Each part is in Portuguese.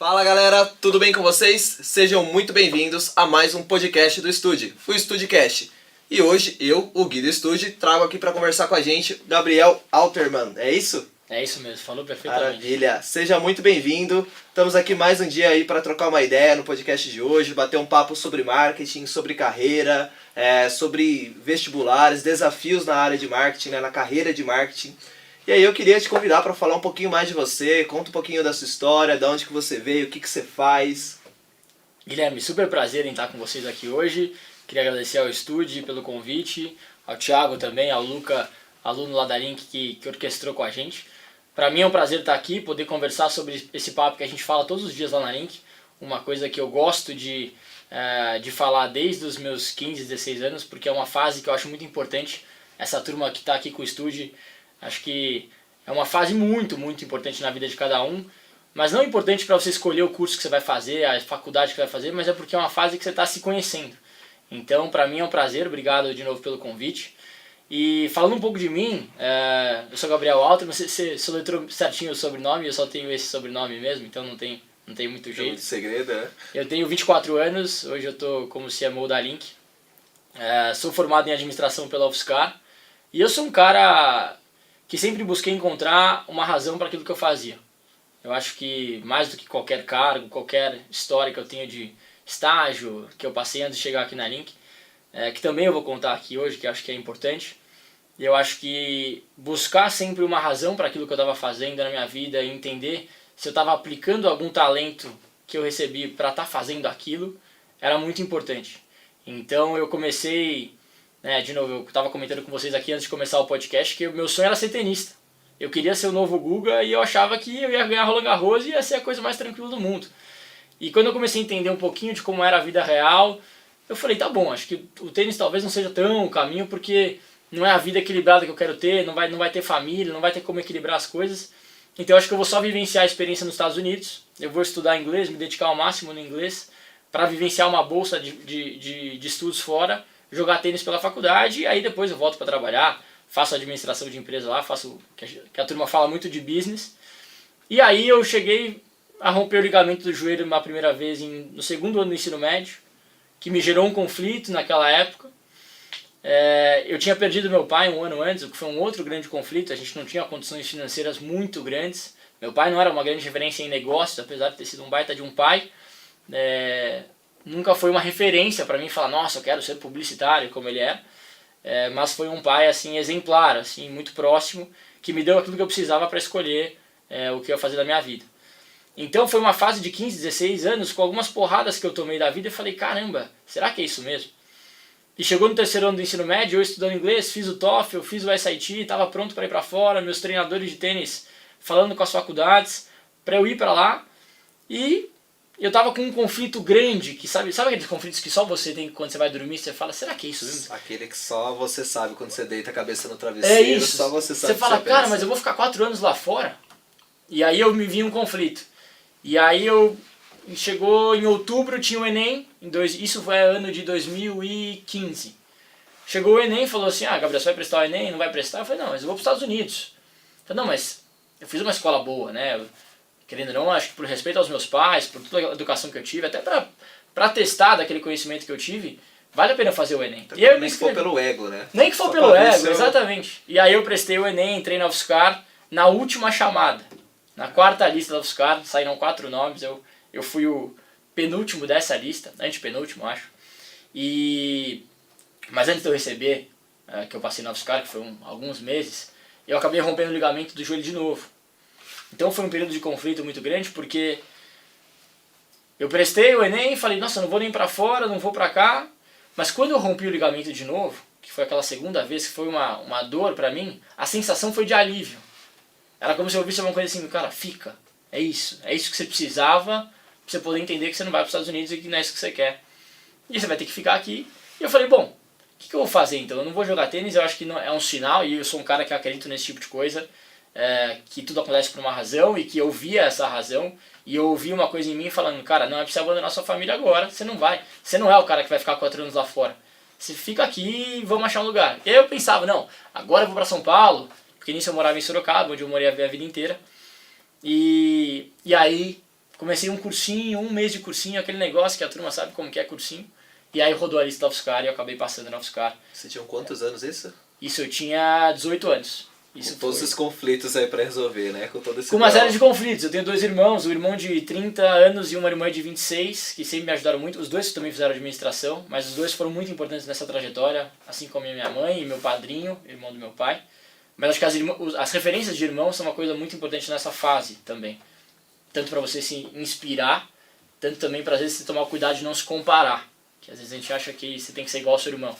Fala galera, tudo bem com vocês? Sejam muito bem-vindos a mais um podcast do Estude, o StudeCast. E hoje eu, o Gui do Estude, trago aqui para conversar com a gente Gabriel Alterman, é isso? É isso mesmo, falou perfeitamente. Maravilha, seja muito bem-vindo. Estamos aqui mais um dia aí para trocar uma ideia no podcast de hoje, bater um papo sobre marketing, sobre carreira, sobre vestibulares, desafios na área de marketing, na carreira de marketing. E aí eu queria te convidar para falar um pouquinho mais de você, conta um pouquinho da sua história, de onde que você veio, o que que você faz. Guilherme, super prazer em estar com vocês aqui hoje. Queria agradecer ao Estude pelo convite, ao Thiago também, ao Luca, aluno lá da Link que orquestrou com a gente. Para mim é um prazer estar aqui, poder conversar sobre esse papo que a gente fala todos os dias lá na Link. Uma coisa que eu gosto de falar desde os meus 15, 16 anos, porque é uma fase que eu acho muito importante. Essa turma que está aqui com o Estude, acho que é uma fase muito, muito importante na vida de cada um. Mas não é importante para você escolher o curso que você vai fazer, a faculdade que você vai fazer, mas é porque é uma fase que você está se conhecendo. Então, para mim é um prazer, obrigado de novo pelo convite. E falando um pouco de mim, eu sou Gabriel Alterman, você soletrou certinho o sobrenome, eu só tenho esse sobrenome mesmo, então não tem muito jeito. Muito segredo, né? Eu tenho 24 anos, hoje eu estou como CMO da Link. Sou formado em administração pela UFSCar e eu sou um cara que sempre busquei encontrar uma razão para aquilo que eu fazia. Eu acho que mais do que qualquer cargo, qualquer história que eu tenho de estágio que eu passei antes de chegar aqui na Link, que também eu vou contar aqui hoje, que eu acho que é importante. Eu acho que buscar sempre uma razão para aquilo que eu estava fazendo na minha vida e entender se eu estava aplicando algum talento que eu recebi para estar fazendo aquilo, era muito importante. Então eu comecei, de novo, eu estava comentando com vocês aqui antes de começar o podcast que o meu sonho era ser tenista. Eu queria ser o novo Guga e eu achava que eu ia ganhar Roland Garros e ia ser a coisa mais tranquila do mundo. E quando eu comecei a entender um pouquinho de como era a vida real, eu falei, tá bom, acho que o tênis talvez não seja tão o caminho, porque não é a vida equilibrada que eu quero ter, não vai ter família, não vai ter como equilibrar as coisas. Então eu acho que eu vou só vivenciar a experiência nos Estados Unidos, eu vou estudar inglês, me dedicar ao máximo no inglês, para vivenciar uma bolsa de estudos fora, jogar tênis pela faculdade, e aí depois eu volto para trabalhar, faço administração de empresa lá, faço que a turma fala muito de business. E aí eu cheguei a romper o ligamento do joelho uma primeira vez no segundo ano do ensino médio, que me gerou um conflito naquela época. Eu tinha perdido meu pai um ano antes, o que foi um outro grande conflito, a gente não tinha condições financeiras muito grandes. Meu pai não era uma grande referência em negócios, apesar de ter sido um baita de um pai. Nunca foi uma referência para mim falar, nossa, eu quero ser publicitário como ele é. Mas foi um pai assim exemplar, assim, muito próximo, que me deu aquilo que eu precisava para escolher o que eu ia fazer da minha vida. Então foi uma fase de 15, 16 anos com algumas porradas que eu tomei da vida e falei, caramba, será que é isso mesmo? E chegou no terceiro ano do ensino médio, eu estudando inglês, fiz o TOEFL, fiz o SAT, estava pronto para ir para fora, meus treinadores de tênis falando com as faculdades para eu ir para lá. E eu estava com um conflito grande, que sabe aqueles conflitos que só você tem quando você vai dormir, você fala, será que é isso mesmo? Aquele que só você sabe quando você deita a cabeça no travesseiro, é isso. Só você sabe. Você fala, cara, mas eu vou ficar 4 anos lá fora? E aí eu me vi um conflito. E aí chegou em outubro, tinha o Enem, isso foi ano de 2015. Chegou o Enem e falou assim, Gabriel, você vai prestar o Enem? Não vai prestar? Eu falei, não, mas eu vou para os Estados Unidos. Eu falei, não, mas eu fiz uma escola boa, né? Querendo ou não, acho que por respeito aos meus pais, por toda a educação que eu tive, até para testar daquele conhecimento que eu tive, vale a pena fazer o Enem. E aí, nem que for pelo ego, né? Nem que for pelo ego, exatamente. E aí eu prestei o Enem, entrei na UFSCar na última chamada. Na quarta lista da UFSCar, saíram 4 nomes, eu fui o penúltimo dessa lista, antepenúltimo, acho. Mas antes de eu receber, que eu passei na UFSCar, que foi alguns meses, eu acabei rompendo o ligamento do joelho de novo. Então foi um período de conflito muito grande, porque eu prestei o Enem e falei, nossa, não vou nem pra fora, não vou pra cá. Mas quando eu rompi o ligamento de novo, que foi aquela segunda vez, que foi uma dor pra mim, a sensação foi de alívio. Era como se eu ouvisse alguma coisa assim, cara, fica, é isso que você precisava, pra você poder entender que você não vai para os Estados Unidos e que não é isso que você quer. E você vai ter que ficar aqui. E eu falei, bom, o que eu vou fazer então? Eu não vou jogar tênis, eu acho que não, é um sinal, e eu sou um cara que acredito nesse tipo de coisa, que tudo acontece por uma razão, e que eu via essa razão, e eu ouvi uma coisa em mim falando, cara, não é preciso abandonar sua família agora, você não é o cara que vai ficar 4 anos lá fora. Você fica aqui e vamos achar um lugar. E aí eu pensava, não, agora eu vou para São Paulo, porque nisso eu morava em Sorocaba, onde eu morei a vida inteira. E aí comecei um cursinho, um mês de cursinho, aquele negócio que a turma sabe como que é cursinho. E aí rodou a lista da UFSCar e eu acabei passando na UFSCar. Você tinha quantos anos isso? Isso eu tinha 18 anos. Isso com todos foi... os conflitos aí pra resolver, né? Com todo esse Com uma série de conflitos. Eu tenho 2 irmãos, um irmão de 30 anos e uma irmã de 26, que sempre me ajudaram muito. Os dois também fizeram administração, mas os dois foram muito importantes nessa trajetória, assim como a minha mãe e meu padrinho, irmão do meu pai. Mas acho que as referências de irmãos são uma coisa muito importante nessa fase também. Tanto para você se inspirar, tanto também para às vezes você tomar o cuidado de não se comparar. Que às vezes a gente acha que você tem que ser igual ao seu irmão.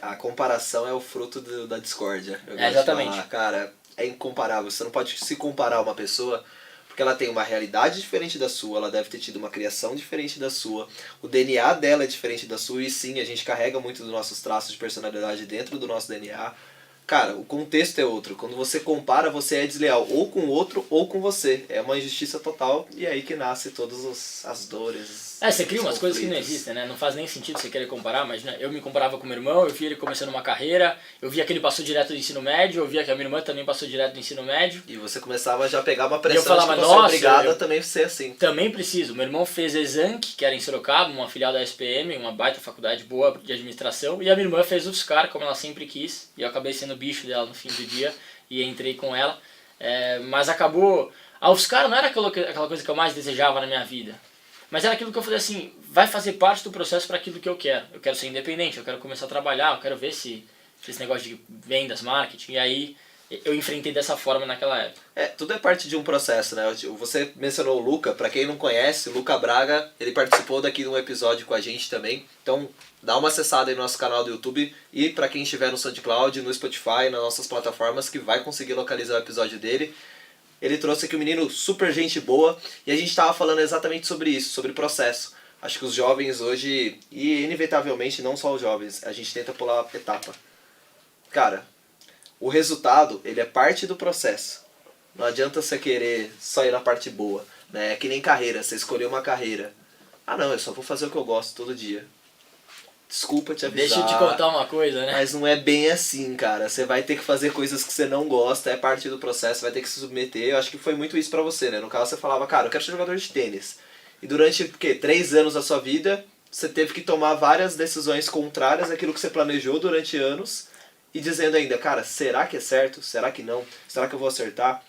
A comparação é o fruto da discórdia. Exatamente. Falar, cara, é incomparável. Você não pode se comparar a uma pessoa porque ela tem uma realidade diferente da sua, ela deve ter tido uma criação diferente da sua, o DNA dela é diferente da sua e sim, a gente carrega muito dos nossos traços de personalidade dentro do nosso DNA. Cara, o contexto é outro. Quando você compara, você é desleal ou com o outro ou com você. É uma injustiça total e é aí que nasce todas as dores. Você cria umas coisas que não existem, né? Não faz nem sentido você querer comparar, mas né, eu me comparava com meu irmão, eu via ele começando uma carreira, eu via que ele passou direto do ensino médio, eu via que a minha irmã também passou direto do ensino médio. E você começava já a pegar uma pressão e eu falava, de que você é obrigado a também ser assim. Também preciso. Meu irmão fez Exanc, que era em Sorocaba, uma filial da SPM, uma baita faculdade boa de administração, e a minha irmã fez UFSCar, como ela sempre quis, e eu acabei sendo o bicho dela no fim do dia, e entrei com ela. Mas acabou... A UFSCar não era aquela coisa que eu mais desejava na minha vida. Mas era aquilo que eu falei assim, vai fazer parte do processo para aquilo que eu quero. Eu quero ser independente, eu quero começar a trabalhar, eu quero ver se esse negócio de vendas, marketing, e aí eu enfrentei dessa forma naquela época. Tudo é parte de um processo, né? Você mencionou o Luca, para quem não conhece, o Luca Braga, ele participou daqui de um episódio com a gente também. Então, dá uma acessada aí no nosso canal do YouTube e para quem estiver no SoundCloud, no Spotify, nas nossas plataformas, que vai conseguir localizar o episódio dele. Ele trouxe aqui um menino super gente boa e a gente estava falando exatamente sobre isso, sobre processo. Acho que os jovens hoje, e inevitavelmente não só os jovens, a gente tenta pular a etapa. Cara, o resultado, ele é parte do processo. Não adianta você querer só ir na parte boa, né? É que nem carreira, você escolheu uma carreira. Não, eu só vou fazer o que eu gosto todo dia. Desculpa te avisar. Deixa eu te contar uma coisa, né? Mas não é bem assim, cara. Você vai ter que fazer coisas que você não gosta, é parte do processo, vai ter que se submeter. Eu acho que foi muito isso pra você, né? No caso, você falava, cara, eu quero ser jogador de tênis. E durante, 3 anos da sua vida, você teve que tomar várias decisões contrárias àquilo que você planejou durante anos. E dizendo ainda, cara, será que é certo? Será que não? Será que eu vou acertar?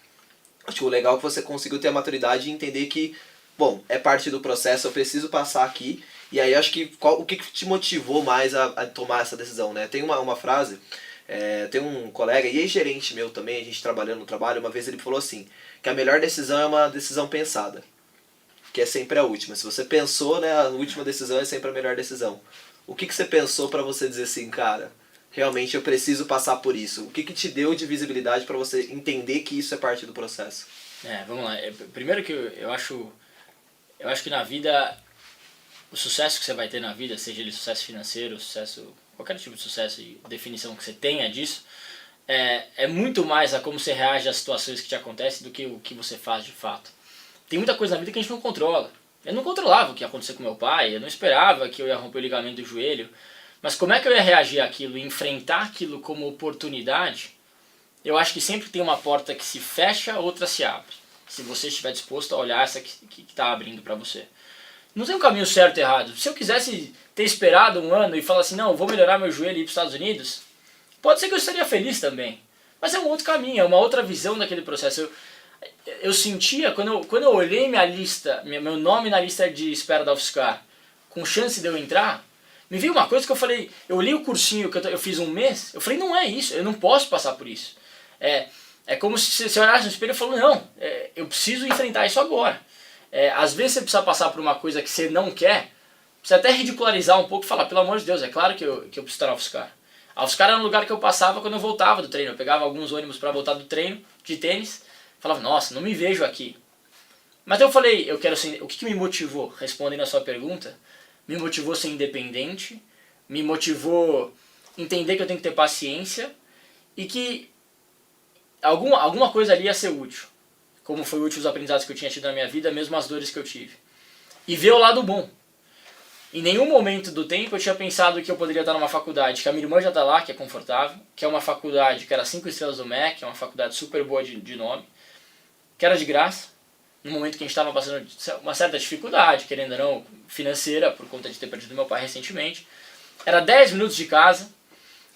Acho que o legal é que você conseguiu ter a maturidade e entender que, bom, é parte do processo, eu preciso passar aqui. E aí acho que o que te motivou mais a tomar essa decisão, né? Tem uma frase, tem um colega e ex-gerente meu também, a gente trabalhando no trabalho, uma vez ele falou assim, que a melhor decisão é uma decisão pensada, que é sempre a última. Se você pensou, né, a última decisão é sempre a melhor decisão. O que você pensou pra você dizer assim, cara, realmente eu preciso passar por isso? O que te deu de visibilidade pra você entender que isso é parte do processo? Vamos lá. Primeiro que eu acho que na vida... O sucesso que você vai ter na vida, seja ele sucesso financeiro, sucesso, qualquer tipo de sucesso e definição que você tenha disso, é muito mais a como você reage às situações que te acontecem do que o que você faz de fato. Tem muita coisa na vida que a gente não controla. Eu não controlava o que ia acontecer com meu pai, eu não esperava que eu ia romper o ligamento do joelho, mas como é que eu ia reagir àquilo e enfrentar aquilo como oportunidade? Eu acho que sempre tem uma porta que se fecha, outra se abre. Se você estiver disposto a olhar essa que está abrindo para você. Não tem um caminho certo e errado. Se eu quisesse ter esperado um ano e falar assim, não, vou melhorar meu joelho e ir para os Estados Unidos, pode ser que eu estaria feliz também. Mas é um outro caminho, é uma outra visão daquele processo. Eu sentia, quando eu olhei minha lista, meu nome na lista de espera da UFSCar, com chance de eu entrar, me veio uma coisa que eu falei, eu olhei o cursinho que eu fiz um mês, eu falei, não é isso, eu não posso passar por isso. É como se você olhasse no espelho e falou, não, eu preciso enfrentar isso agora. Às vezes você precisa passar por uma coisa que você não quer, você até ridicularizar um pouco e falar, pelo amor de Deus, é claro que eu preciso estar na UFSCar. A UFSCar era um lugar que eu passava quando eu voltava do treino. Eu pegava alguns ônibus para voltar do treino de tênis, falava, nossa, não me vejo aqui. Mas eu falei, eu quero ser, o que me motivou? Respondendo a sua pergunta, me motivou ser independente, me motivou entender que eu tenho que ter paciência e que alguma coisa ali ia ser útil. Como foi útil os aprendizados que eu tinha tido na minha vida, mesmo as dores que eu tive. E ver o lado bom. Em nenhum momento do tempo eu tinha pensado que eu poderia estar numa faculdade, que a minha irmã já está lá, que é confortável, que é uma faculdade que era 5 estrelas do MEC, que é uma faculdade super boa de nome, que era de graça, no momento que a gente estava passando uma certa dificuldade, querendo ou não, financeira, por conta de ter perdido meu pai recentemente. Era 10 minutos de casa.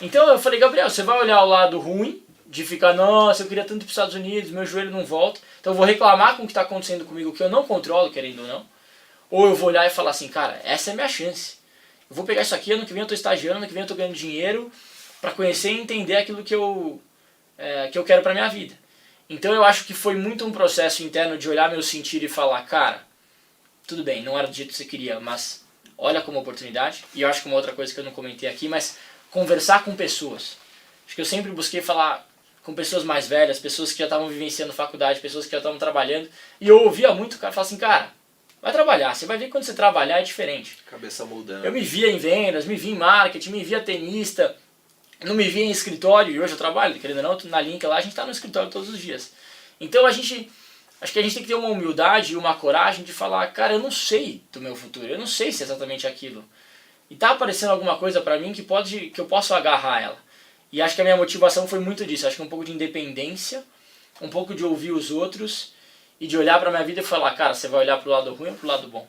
Então eu falei, Gabriel, você vai olhar o lado ruim, de ficar, nossa, eu queria tanto ir para os Estados Unidos, meu joelho não volta, então eu vou reclamar com o que está acontecendo comigo, que eu não controlo, querendo ou não. Ou eu vou olhar e falar assim, cara, essa é a minha chance. Eu vou pegar isso aqui, ano que vem eu estou estagiando, ano que vem eu estou ganhando dinheiro, para conhecer e entender aquilo que eu quero para minha vida. Então eu acho que foi muito um processo interno de olhar meu sentir e falar, cara, tudo bem, não era do jeito que você queria, mas olha como oportunidade. E eu acho que uma outra coisa que eu não comentei aqui, mas conversar com pessoas. Acho que eu sempre busquei falar com pessoas mais velhas, pessoas que já estavam vivenciando faculdade, pessoas que já estavam trabalhando. E eu ouvia muito o cara falar assim, cara, vai trabalhar, você vai ver que quando você trabalhar é diferente. Cabeça mudando. Eu me via em vendas, me via em marketing, me via tenista, não me via em escritório, e hoje eu trabalho, querendo ou não, na Link lá, a gente está no escritório todos os dias. Então acho que a gente tem que ter uma humildade e uma coragem de falar, cara, eu não sei do meu futuro, eu não sei se é exatamente aquilo. E tá aparecendo alguma coisa pra mim que eu posso agarrar ela. E acho que a minha motivação foi muito disso, acho que um pouco de independência, um pouco de ouvir os outros e de olhar pra minha vida e falar, cara, você vai olhar pro lado ruim ou pro lado bom?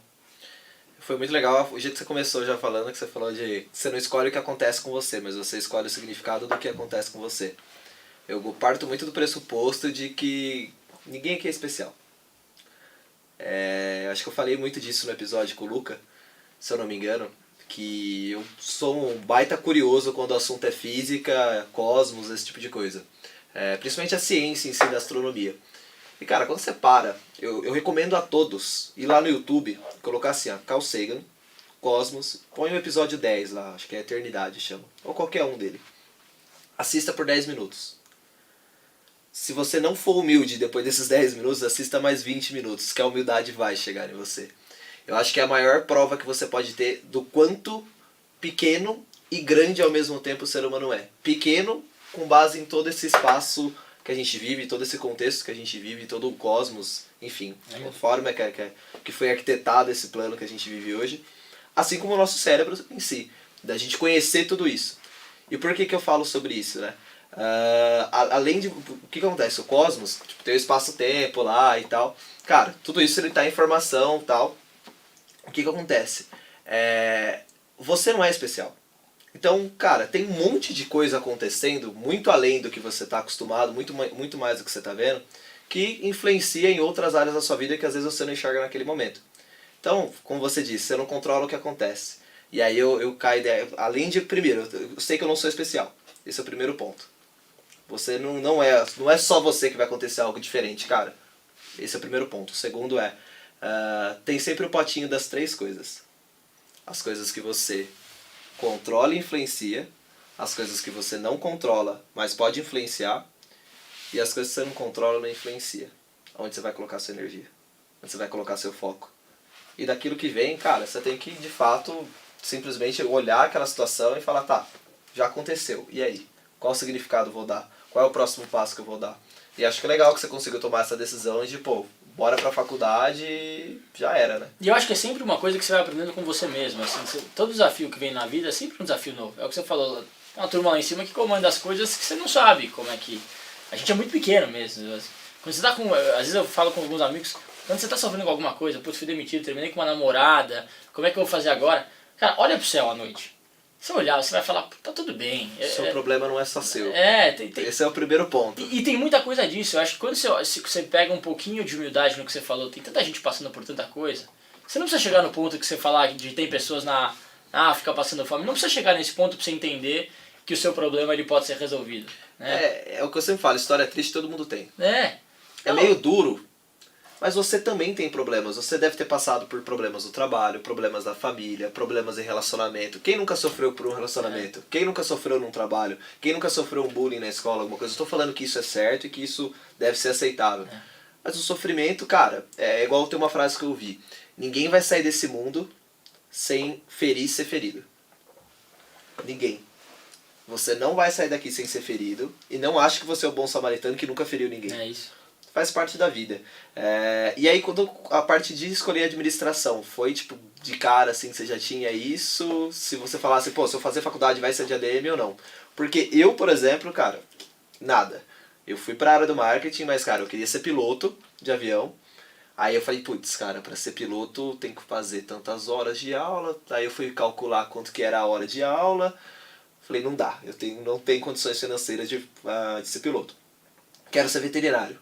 Foi muito legal o jeito que você começou já falando, que você falou de você não escolhe o que acontece com você, mas você escolhe o significado do que acontece com você. Eu parto muito do pressuposto de que ninguém aqui é especial. Acho que eu falei muito disso no episódio com o Luca, se eu não me engano, que eu sou um baita curioso quando o assunto é física, cosmos, esse tipo de coisa. Principalmente a ciência em si da astronomia. E cara, quando você para, eu recomendo a todos ir lá no YouTube, colocar assim, ó, Carl Sagan, Cosmos, põe o episódio 10 lá, acho que é Eternidade chama, ou qualquer um dele. Assista por 10 minutos. Se você não for humilde depois desses 10 minutos, assista mais 20 minutos, que a humildade vai chegar em você. Eu acho que é a maior prova que você pode ter do quanto pequeno e grande ao mesmo tempo o ser humano é. Pequeno com base em todo esse espaço que a gente vive, todo esse contexto que a gente vive, todo o cosmos, enfim, a forma que foi arquitetado esse plano que a gente vive hoje, assim como o nosso cérebro em si, da gente conhecer tudo isso. E por que eu falo sobre isso, né? Além de... O que acontece? O cosmos, tipo, tem o espaço-tempo lá e tal. Cara, tudo isso ele tá em formação e tal. O que acontece? Você não é especial. Então, cara, tem um monte de coisa acontecendo, muito além do que você está acostumado, muito mais do que você está vendo, que influencia em outras áreas da sua vida que às vezes você não enxerga naquele momento. Então, como você disse, você não controla o que acontece. E aí eu caio, além de, primeiro, eu sei que eu não sou especial. Esse é o primeiro ponto. Você não é só você que vai acontecer algo diferente, cara. Esse é o primeiro ponto. O segundo tem sempre o potinho das 3 coisas. As coisas que você controla e influencia, as coisas que você não controla, mas pode influenciar, e as coisas que você não controla não influencia. Onde você vai colocar sua energia? Onde você vai colocar seu foco? E daquilo que vem, cara, você tem que, de fato, simplesmente olhar aquela situação e falar, tá, já aconteceu, e aí? Qual significado eu vou dar? Qual é o próximo passo que eu vou dar? E acho que é legal que você conseguiu tomar essa decisão de, pô, bora pra faculdade e já era, né? E eu acho que é sempre uma coisa que você vai aprendendo com você mesmo. Assim, todo desafio que vem na vida é sempre um desafio novo. É o que você falou, tem uma turma lá em cima que comanda as coisas que você não sabe como é que... A gente é muito pequeno mesmo. Quando você tá com... Às vezes eu falo com alguns amigos, quando você tá sofrendo com alguma coisa, putz, fui demitido, terminei com uma namorada, como é que eu vou fazer agora? Cara, olha pro céu à noite. Se você olhar, você vai falar, tá tudo bem. Seu problema não é só seu. Esse é o primeiro ponto. E tem muita coisa disso. Eu acho que quando você pega um pouquinho de humildade no que você falou, tem tanta gente passando por tanta coisa. Você não precisa chegar no ponto que você falar de tem pessoas na África passando fome. Não precisa chegar nesse ponto pra você entender que o seu problema ele pode ser resolvido. Né? É o que eu sempre falo, história triste todo mundo tem. É meio duro, mas você também tem problemas. Você deve ter passado por problemas do trabalho, problemas da família, problemas em relacionamento. Quem nunca sofreu por um relacionamento? Quem nunca sofreu num trabalho? Quem nunca sofreu um bullying na escola, alguma coisa? Eu estou falando que isso é certo e que isso deve ser aceitável. Mas o sofrimento, cara, é igual tem uma frase que eu ouvi. Ninguém vai sair desse mundo sem ferir e ser ferido. Ninguém. Você não vai sair daqui sem ser ferido. E não ache que você é o bom samaritano que nunca feriu ninguém. É isso. Faz parte da vida. E aí quando a parte de escolher administração foi tipo de cara assim, você já tinha isso? Se você falasse, pô, se eu fazer faculdade vai ser de ADM ou não? Porque eu, por exemplo, cara, nada. Eu fui pra área do marketing, mas cara, eu queria ser piloto de avião. Aí eu falei, putz, cara, pra ser piloto tem que fazer tantas horas de aula. Aí eu fui calcular quanto que era a hora de aula. Falei, não dá, não tenho condições financeiras de ser piloto. Quero ser veterinário.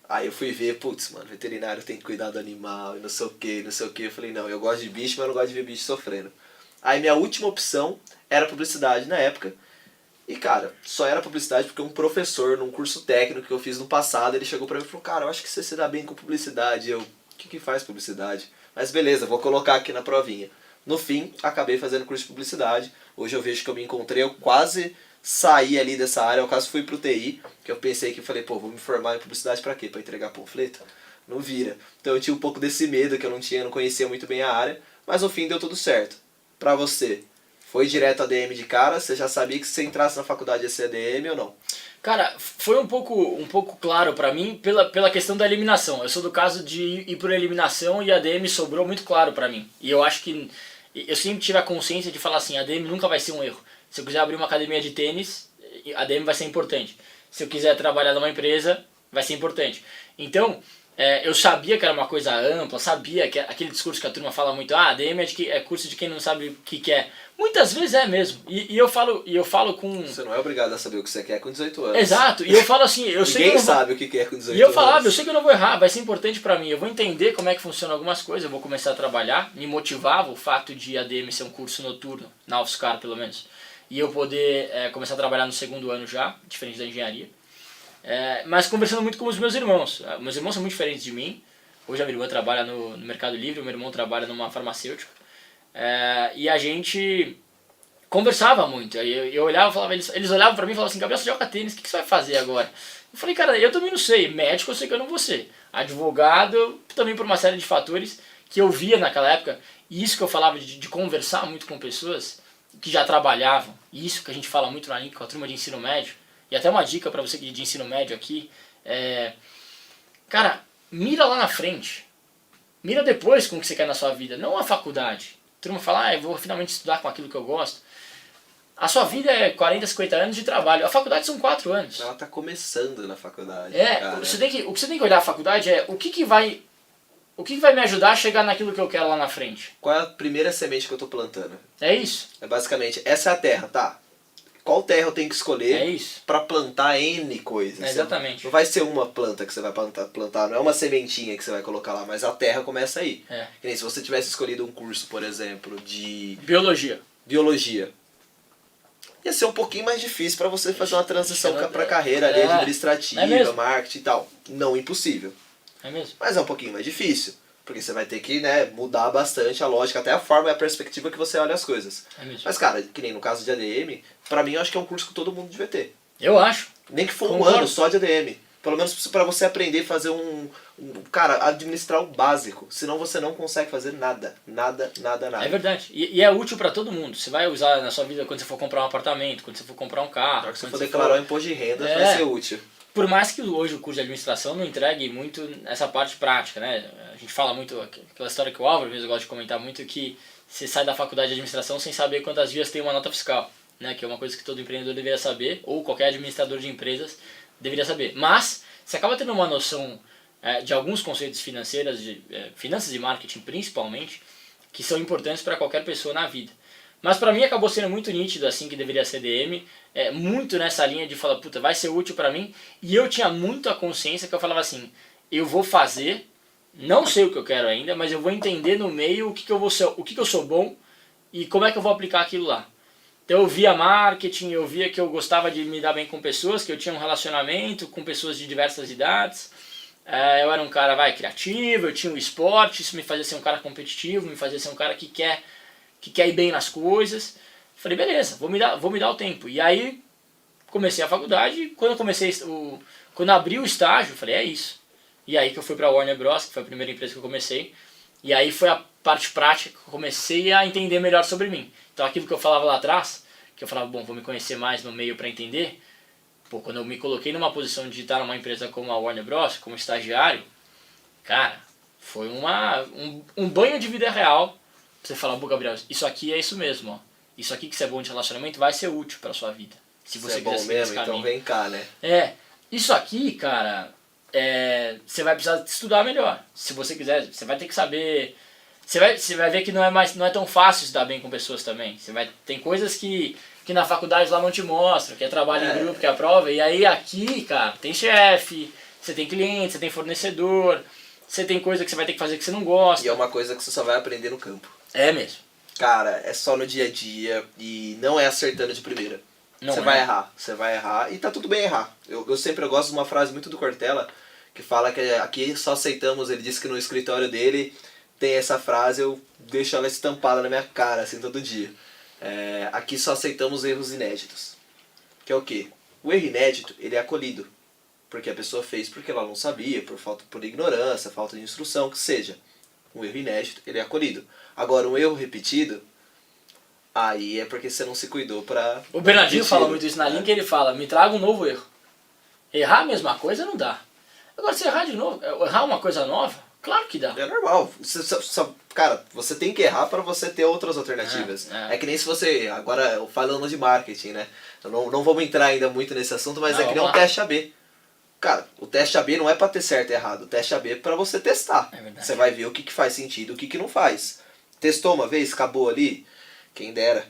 Aí eu fui ver, putz, mano, veterinário tem que cuidar do animal e não sei o que, não sei o que. Eu falei, não, eu gosto de bicho, mas eu não gosto de ver bicho sofrendo. Aí minha última opção era publicidade na época. E cara, só era publicidade porque um professor num curso técnico que eu fiz no passado, ele chegou pra mim e falou, cara, eu acho que você se dá bem com publicidade. Eu, o que faz publicidade? Mas beleza, vou colocar aqui na provinha. No fim, acabei fazendo curso de publicidade. Hoje eu vejo que eu me encontrei, eu quase saí ali dessa área, eu quase fui pro TI, que eu pensei que falei, pô, vou me formar em publicidade pra quê? Pra entregar panfleto? Não vira. Então eu tinha um pouco desse medo que eu não conhecia muito bem a área, mas no fim deu tudo certo. Pra você, foi direto a DM de cara? Você já sabia que se você entrasse na faculdade ia ser ADM ou não? Cara, foi um pouco claro pra mim pela questão da eliminação. Eu sou do caso de ir por eliminação e a ADM sobrou muito claro pra mim. E eu acho que eu sempre tive a consciência de falar assim, a ADM nunca vai ser um erro. Se eu quiser abrir uma academia de tênis, a ADM vai ser importante. Se eu quiser trabalhar numa empresa, vai ser importante. Então, eu sabia que era uma coisa ampla, sabia que aquele discurso que a turma fala muito, ADM é curso de quem não sabe o que quer. Muitas vezes é mesmo. E eu falo com... Você não é obrigado a saber o que você quer com 18 anos. Exato. E eu falo assim, eu sei que Ninguém sabe o que quer com 18 anos. E eu falava, eu sei que eu não vou errar, vai ser importante pra mim. Eu vou entender como é que funciona algumas coisas, eu vou começar a trabalhar. Me motivava o fato de ADM ser um curso noturno, na UFSCar pelo menos. E eu poder começar a trabalhar no segundo ano já, diferente da engenharia. Mas conversando muito com os meus irmãos. Meus irmãos são muito diferentes de mim. Hoje a minha irmã trabalha no Mercado Livre, o meu irmão trabalha numa farmacêutica. E a gente conversava muito. Eu olhava e falava, eles olhavam pra mim e falavam assim, Gabriel, você joga tênis, o que você vai fazer agora? Eu falei, cara, eu também não sei. Médico eu sei que eu não vou ser. Advogado, também por uma série de fatores que eu via naquela época. E isso que eu falava de conversar muito com pessoas que já trabalhavam. Isso que a gente fala muito na Link com a turma de ensino médio. E até uma dica pra você de ensino médio aqui. Cara, mira lá na frente. Mira depois com o que você quer na sua vida. Não a faculdade. A turma fala, eu vou finalmente estudar com aquilo que eu gosto. A sua vida é 40, 50 anos de trabalho. A faculdade são 4 anos. Ela tá começando na faculdade. O que você tem que olhar a faculdade é o que vai me ajudar a chegar naquilo que eu quero lá na frente. Qual é a primeira semente que eu tô plantando? É isso. É basicamente, essa é a terra, tá? Qual terra eu tenho que escolher pra plantar N coisas? Exatamente. Não vai ser uma planta que você vai plantar, não é uma sementinha que você vai colocar lá, mas a terra começa aí. Que nem se você tivesse escolhido um curso, por exemplo, de... Biologia. Ia ser um pouquinho mais difícil pra você fazer uma transição pra carreira ali, administrativa, marketing e tal. Não impossível. É mesmo. Mas é um pouquinho mais difícil. Porque você vai ter que, né, mudar bastante a lógica, até a forma e a perspectiva que você olha as coisas. É mesmo. Mas, cara, que nem no caso de ADM, pra mim eu acho que é um curso que todo mundo devia ter. Eu acho. Nem que for um ano só de ADM. Pelo menos pra você aprender a fazer cara, administrar o básico. Senão você não consegue fazer nada. Nada. É verdade. E é útil pra todo mundo. Você vai usar na sua vida quando você for comprar um apartamento, quando você for comprar um carro. Se você for declarar o imposto de renda, vai ser útil. Por mais que hoje o curso de administração não entregue muito essa parte prática, né? A gente fala muito, aquela história que o Álvaro mesmo gosta de comentar muito, que você sai da faculdade de administração sem saber quantas vias tem uma nota fiscal, né? Que é uma coisa que todo empreendedor deveria saber, ou qualquer administrador de empresas deveria saber. Mas você acaba tendo uma noção de alguns conceitos financeiros, finanças e marketing principalmente, que são importantes para qualquer pessoa na vida. Mas pra mim acabou sendo muito nítido assim que deveria ser DM, muito nessa linha de falar, puta, vai ser útil pra mim. E eu tinha muito a consciência que eu falava assim, eu vou fazer, não sei o que eu quero ainda, mas eu vou entender no meio o que eu sou bom e como é que eu vou aplicar aquilo lá. Então eu via marketing, eu via que eu gostava de me dar bem com pessoas, que eu tinha um relacionamento com pessoas de diversas idades. Eu era um cara criativo, eu tinha um esporte, isso me fazia ser um cara competitivo, me fazia ser um cara que quer ir bem nas coisas. Falei, beleza, vou me dar o tempo. E aí comecei a faculdade e quando abri o estágio, falei, é isso. E aí que eu fui pra Warner Bros, que foi a primeira empresa que eu comecei. E aí foi a parte prática que eu comecei a entender melhor sobre mim. Então aquilo que eu falava lá atrás, que eu falava, bom, vou me conhecer mais no meio para entender. Pô, quando eu me coloquei numa posição de estar numa empresa como a Warner Bros, como estagiário, cara, foi um banho de vida real. Você fala, pô, Gabriel, isso aqui é isso mesmo, ó. Isso aqui que você é bom de relacionamento vai ser útil pra sua vida. Se você é bom mesmo, então vem cá, né? Isso aqui, cara, você vai precisar estudar melhor. Se você quiser, você vai ter que saber... Você vai ver que não é tão fácil se dar bem com pessoas também. Tem coisas que na faculdade lá não te mostram, que é trabalho em grupo, que é a prova. E aí aqui, cara, tem chefe, você tem cliente, você tem fornecedor, você tem coisa que você vai ter que fazer que você não gosta. E é uma coisa que você só vai aprender no campo. É mesmo. Cara, é só no dia a dia e não é acertando de primeira. Você vai errar e tá tudo bem errar. Eu gosto de uma frase muito do Cortella, que fala que aqui só aceitamos, ele disse que no escritório dele tem essa frase, eu deixo ela estampada na minha cara, assim, todo dia. Aqui só aceitamos erros inéditos. Que é o quê? O erro inédito, ele é acolhido. Porque a pessoa fez porque ela não sabia, por ignorância, falta de instrução, que seja. Um erro inédito, ele é acolhido. Agora, um erro repetido, aí é porque você não se cuidou pra... O Bernardinho fala muito isso na linha, que ele fala, me traga um novo erro. Errar a mesma coisa não dá. Agora, se errar de novo, errar uma coisa nova, claro que dá. É normal. Cara, você tem que errar para você ter outras alternativas. É que nem se você... Agora, falando de marketing, né? Não vamos entrar ainda muito nesse assunto, mas é que nem um teste AB. Cara, o teste AB não é para ter certo e errado. O teste AB é para você testar. Você vai ver o que faz sentido, o que não faz. Testou uma vez, acabou ali, quem dera.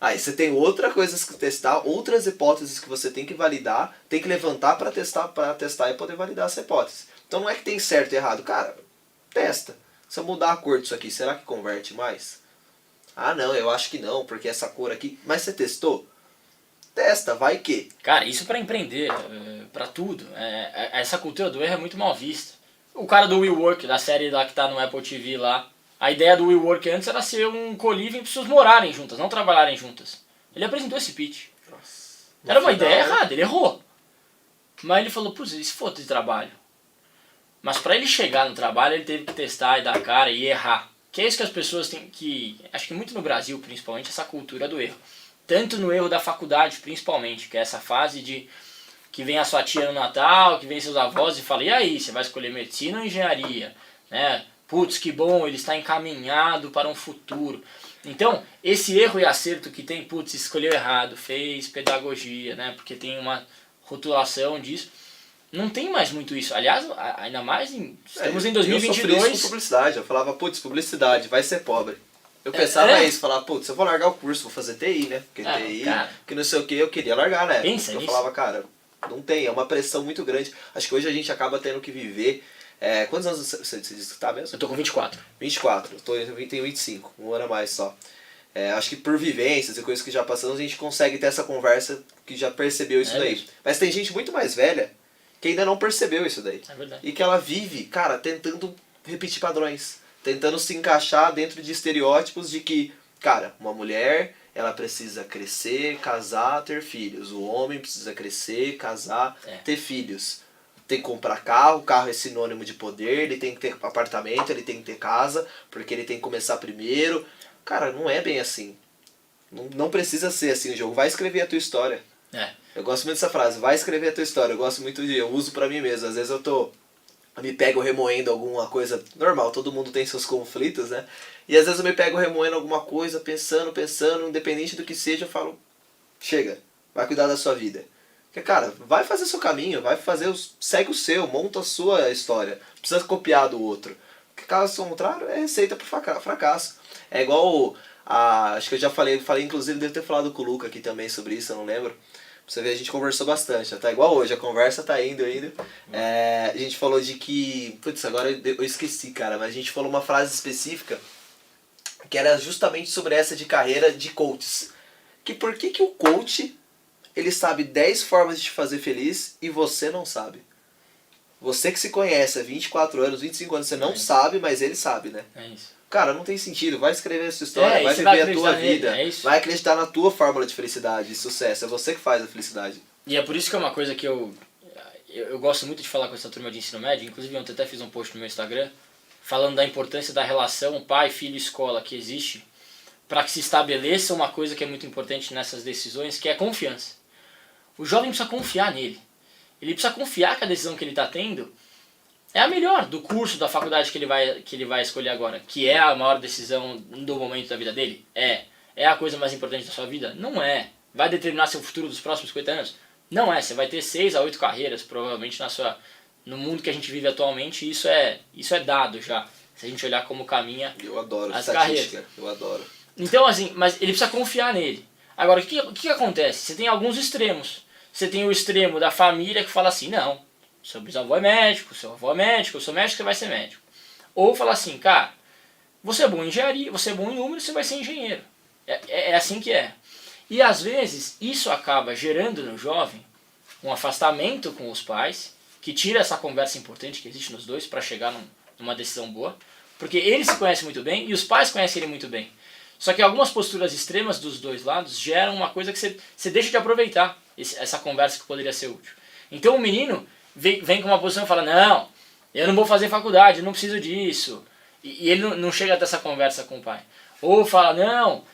Aí você tem outras coisas que testar, outras hipóteses que você tem que validar, tem que levantar para testar e poder validar essa hipótese. Então não é que tem certo e errado. Cara, testa. Se eu mudar a cor disso aqui, será que converte mais? Ah não, eu acho que não, porque essa cor aqui... Mas você testou? Testa, vai que... Cara, isso pra empreender, pra tudo. Essa cultura do erro é muito mal vista. O cara do WeWork, da série lá que tá no Apple TV lá, a ideia do WeWork antes era ser um co-living para pessoas morarem juntas, não trabalharem juntas. Ele apresentou esse pitch. Nossa, era uma ideia errada, ele errou. Mas ele falou, putz, e se for de trabalho? Mas para ele chegar no trabalho, ele teve que testar e dar cara e errar. Que é isso que as pessoas têm que... Acho que muito no Brasil, principalmente, essa cultura do erro. Tanto no erro da faculdade, principalmente, que é essa fase de... Que vem a sua tia no Natal, que vem seus avós e fala, e aí, você vai escolher medicina ou engenharia? Né? Putz, que bom, ele está encaminhado para um futuro. Então, esse erro e acerto que tem, putz, escolheu errado, fez pedagogia, né? Porque tem uma rotulação disso. Não tem mais muito isso. Aliás, ainda mais estamos em 2022. Eu sofri isso com publicidade. Eu falava, putz, publicidade, vai ser pobre. Eu pensava isso, falava, putz, eu vou largar o curso, vou fazer TI, né? Porque TI, cara, que não sei o que, eu queria largar, né? Pensa eu nisso. falava, cara, não tem, é uma pressão muito grande. Acho que hoje a gente acaba tendo que viver... quantos anos você disse que tá mesmo? Eu tô com 24. 24, eu tenho 25, um ano a mais só. Acho que por vivências e coisas que já passamos, a gente consegue ter essa conversa que já percebeu isso daí. Isso. Mas tem gente muito mais velha que ainda não percebeu isso daí. É verdade. E que ela vive, cara, tentando repetir padrões. Tentando se encaixar dentro de estereótipos de que, cara, uma mulher, ela precisa crescer, casar, ter filhos. O homem precisa crescer, casar, ter filhos. Tem que comprar carro é sinônimo de poder, ele tem que ter apartamento, ele tem que ter casa, porque ele tem que começar primeiro. Cara, não é bem assim. Não precisa ser assim o jogo. Vai escrever a tua história. Eu gosto muito dessa frase, vai escrever a tua história. Eu gosto muito eu uso pra mim mesmo. Às vezes eu me pego remoendo alguma coisa normal, todo mundo tem seus conflitos, né? E às vezes eu me pego remoendo alguma coisa, pensando, independente do que seja, eu falo, chega, vai cuidar da sua vida. Porque, cara, vai fazer seu caminho, segue o seu, monta a sua história. Não precisa copiar do outro. Porque caso contrário, é receita pro fracasso. É igual acho que eu já falei inclusive, devo ter falado com o Luca aqui também sobre isso, eu não lembro. Pra você ver, a gente conversou bastante, tá igual hoje, a conversa tá indo. A gente falou de que... Putz, agora eu esqueci, cara, mas a gente falou uma frase específica que era justamente sobre essa de carreira de coaches. Que por que o coach, ele sabe 10 formas de te fazer feliz e você não sabe? Você que se conhece há 24 anos, 25 anos, você não sabe, mas ele sabe, né? É isso. Cara, não tem sentido. Vai escrever essa história, vai viver a tua vida, vai acreditar na tua fórmula de felicidade e sucesso. É você que faz a felicidade. E é por isso que é uma coisa que eu gosto muito de falar com essa turma de ensino médio. Inclusive, ontem até fiz um post no meu Instagram falando da importância da relação pai, filho, escola que existe para que se estabeleça uma coisa que é muito importante nessas decisões, que é a confiança. O jovem precisa confiar nele. Ele precisa confiar que a decisão que ele está tendo é a melhor do curso, da faculdade que ele vai escolher agora, que é a maior decisão do momento da vida dele. É a coisa mais importante da sua vida? Não é. Vai determinar seu futuro dos próximos 50 anos? Não é. Você vai ter 6 a 8 carreiras, provavelmente, no mundo que a gente vive atualmente, isso é dado já. Se a gente olhar como caminha Eu adoro as estatística, carreiras. eu adoro. Então, assim, mas ele precisa confiar nele. Agora, o que acontece? Você tem alguns extremos. Você tem o extremo da família que fala assim, não, seu bisavô é médico, seu avô é médico, eu sou médico, você vai ser médico. Ou fala assim, cara, você é bom em engenharia, você é bom em números, você vai ser engenheiro. É assim que é. E às vezes isso acaba gerando no jovem um afastamento com os pais, que tira essa conversa importante que existe nos dois para chegar numa decisão boa, porque ele se conhece muito bem e os pais conhecem ele muito bem. Só que algumas posturas extremas dos dois lados geram uma coisa que você deixa de aproveitar essa conversa que poderia ser útil. Então o menino vem com uma posição e fala, não, eu não vou fazer faculdade, eu não preciso disso. E ele não chega até essa conversa com o pai. Ou fala, não,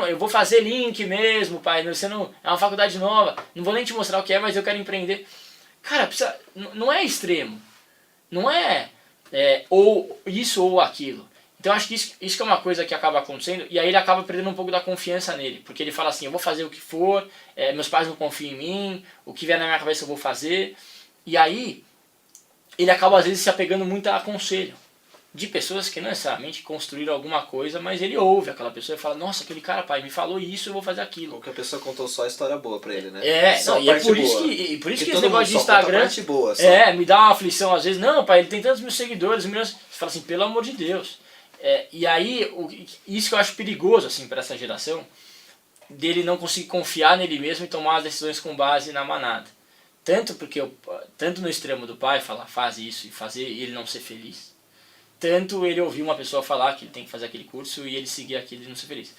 eu vou fazer link mesmo, pai, você não, é uma faculdade nova, não vou nem te mostrar o que é, mas eu quero empreender. Cara, não é extremo. Não é ou isso ou aquilo. Então acho que isso que é uma coisa que acaba acontecendo, e aí ele acaba perdendo um pouco da confiança nele, porque ele fala assim, eu vou fazer o que for, meus pais não confiam em mim, o que vier na minha cabeça eu vou fazer, e aí ele acaba às vezes se apegando muito a conselho de pessoas que não necessariamente construíram alguma coisa, mas ele ouve aquela pessoa e fala, nossa, aquele cara, pai, me falou isso, eu vou fazer aquilo. Ou que a pessoa contou só a história boa pra ele, né? E é por isso que esse negócio de Instagram boa, me dá uma aflição às vezes. Não, pai, ele tem tantos mil seguidores, milhões. Você fala assim, pelo amor de Deus. E aí, isso que eu acho perigoso assim, para essa geração, dele não conseguir confiar nele mesmo e tomar as decisões com base na manada. Tanto no extremo do pai, falar faz isso e fazer e ele não ser feliz, tanto ele ouvir uma pessoa falar que ele tem que fazer aquele curso e ele seguir aquilo e não ser feliz.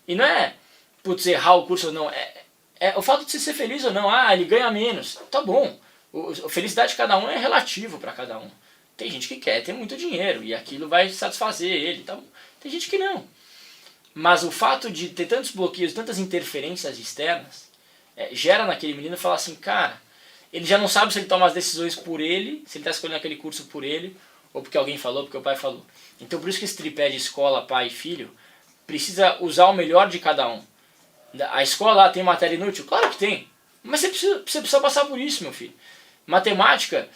E não é, putz, errar o curso ou não, é o fato de você ser feliz ou não. Ele ganha menos, tá bom. A felicidade de cada um é relativo para cada um. Tem gente que quer ter muito dinheiro e aquilo vai satisfazer ele, tá bom. Tem gente que não. Mas o fato de ter tantos bloqueios, tantas interferências externas, gera naquele menino falar assim, cara, ele já não sabe se ele toma as decisões por ele, se ele está escolhendo aquele curso por ele, ou porque alguém falou, porque o pai falou. Então por isso que esse tripé de escola, pai e filho precisa usar o melhor de cada um. A escola tem matéria inútil? Claro que tem. Mas você precisa passar por isso, meu filho. Matemática,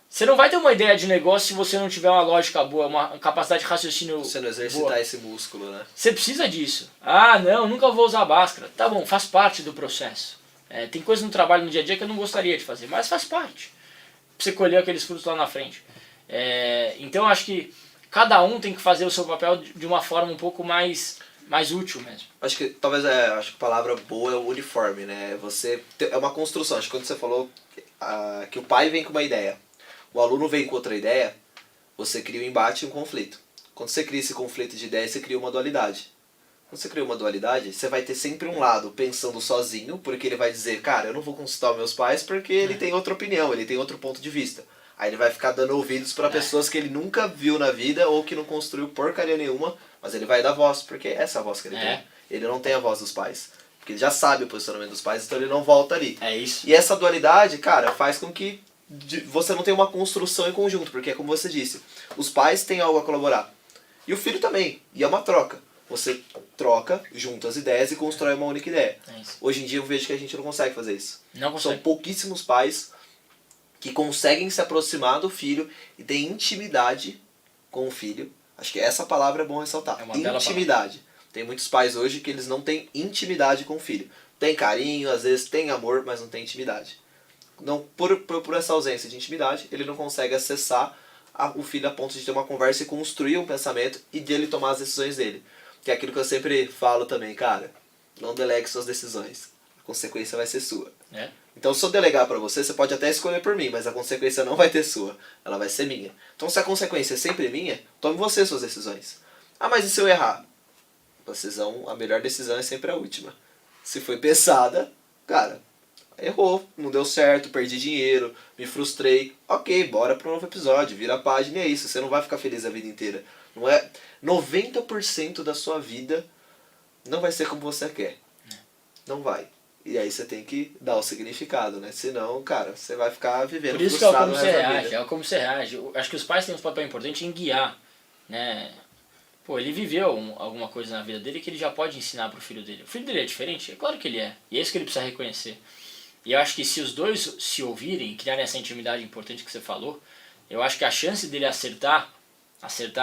você não vai ter uma ideia de negócio se você não tiver uma lógica boa, uma capacidade de raciocínio você não exercitar boa. Esse músculo, né? Você precisa disso. Não, nunca vou usar Bhaskara. Tá bom, faz parte do processo. Tem coisas no trabalho, no dia a dia que eu não gostaria de fazer, mas faz parte. Pra você colher aqueles frutos lá na frente. Então eu acho que cada um tem que fazer o seu papel de uma forma um pouco mais útil mesmo. Acho que talvez acho que a palavra boa é o uniforme, né? É uma construção. Acho que quando você falou que o pai vem com uma ideia, o aluno vem com outra ideia, você cria um embate e um conflito. Quando você cria esse conflito de ideias, você cria uma dualidade. Quando você cria uma dualidade, você vai ter sempre um lado pensando sozinho, porque ele vai dizer, cara, eu não vou consultar os meus pais porque ele tem outra opinião, ele tem outro ponto de vista. Aí ele vai ficar dando ouvidos para pessoas que ele nunca viu na vida ou que não construiu porcaria nenhuma, mas ele vai dar voz, porque essa é a voz que ele tem. Ele não tem a voz dos pais. Porque ele já sabe o posicionamento dos pais, então ele não volta ali. É isso. E essa dualidade, cara, faz com que você não tenha uma construção em conjunto, porque é como você disse, os pais têm algo a colaborar. E o filho também. E é uma troca. Você troca, junta as ideias e constrói uma única ideia. Hoje em dia eu vejo que a gente não consegue fazer isso. Não consegue. São pouquíssimos pais que conseguem se aproximar do filho e ter intimidade com o filho. Acho que essa palavra é bom ressaltar. Intimidade. Tem muitos pais hoje que eles não têm intimidade com o filho. Tem carinho, às vezes tem amor, mas não tem intimidade. Não, por essa ausência de intimidade, ele não consegue acessar o filho a ponto de ter uma conversa e construir um pensamento e dele tomar as decisões dele. Que é aquilo que eu sempre falo também, cara, não delegue suas decisões. A consequência vai ser sua. Então se eu delegar pra você, você pode até escolher por mim, mas a consequência não vai ter sua. Ela vai ser minha. Então se a consequência é sempre minha, tome você suas decisões. Mas e se eu errar? A melhor decisão é sempre a última. Se foi pensada, cara, errou, não deu certo, perdi dinheiro, me frustrei. Ok, bora para um novo episódio, vira a página e é isso. Você não vai ficar feliz a vida inteira. Não é 90% da sua vida não vai ser como você quer. Não vai. E aí você tem que dar o significado, né? Senão, cara, você vai ficar vivendo frustrado. Por isso que é como você reage. Eu acho que os pais têm um papel importante em guiar, né? Pô, ele viveu alguma coisa na vida dele que ele já pode ensinar pro filho dele. O filho dele é diferente? É claro que ele é. E é isso que ele precisa reconhecer. E eu acho que se os dois se ouvirem e criarem essa intimidade importante que você falou, eu acho que a chance dele acertar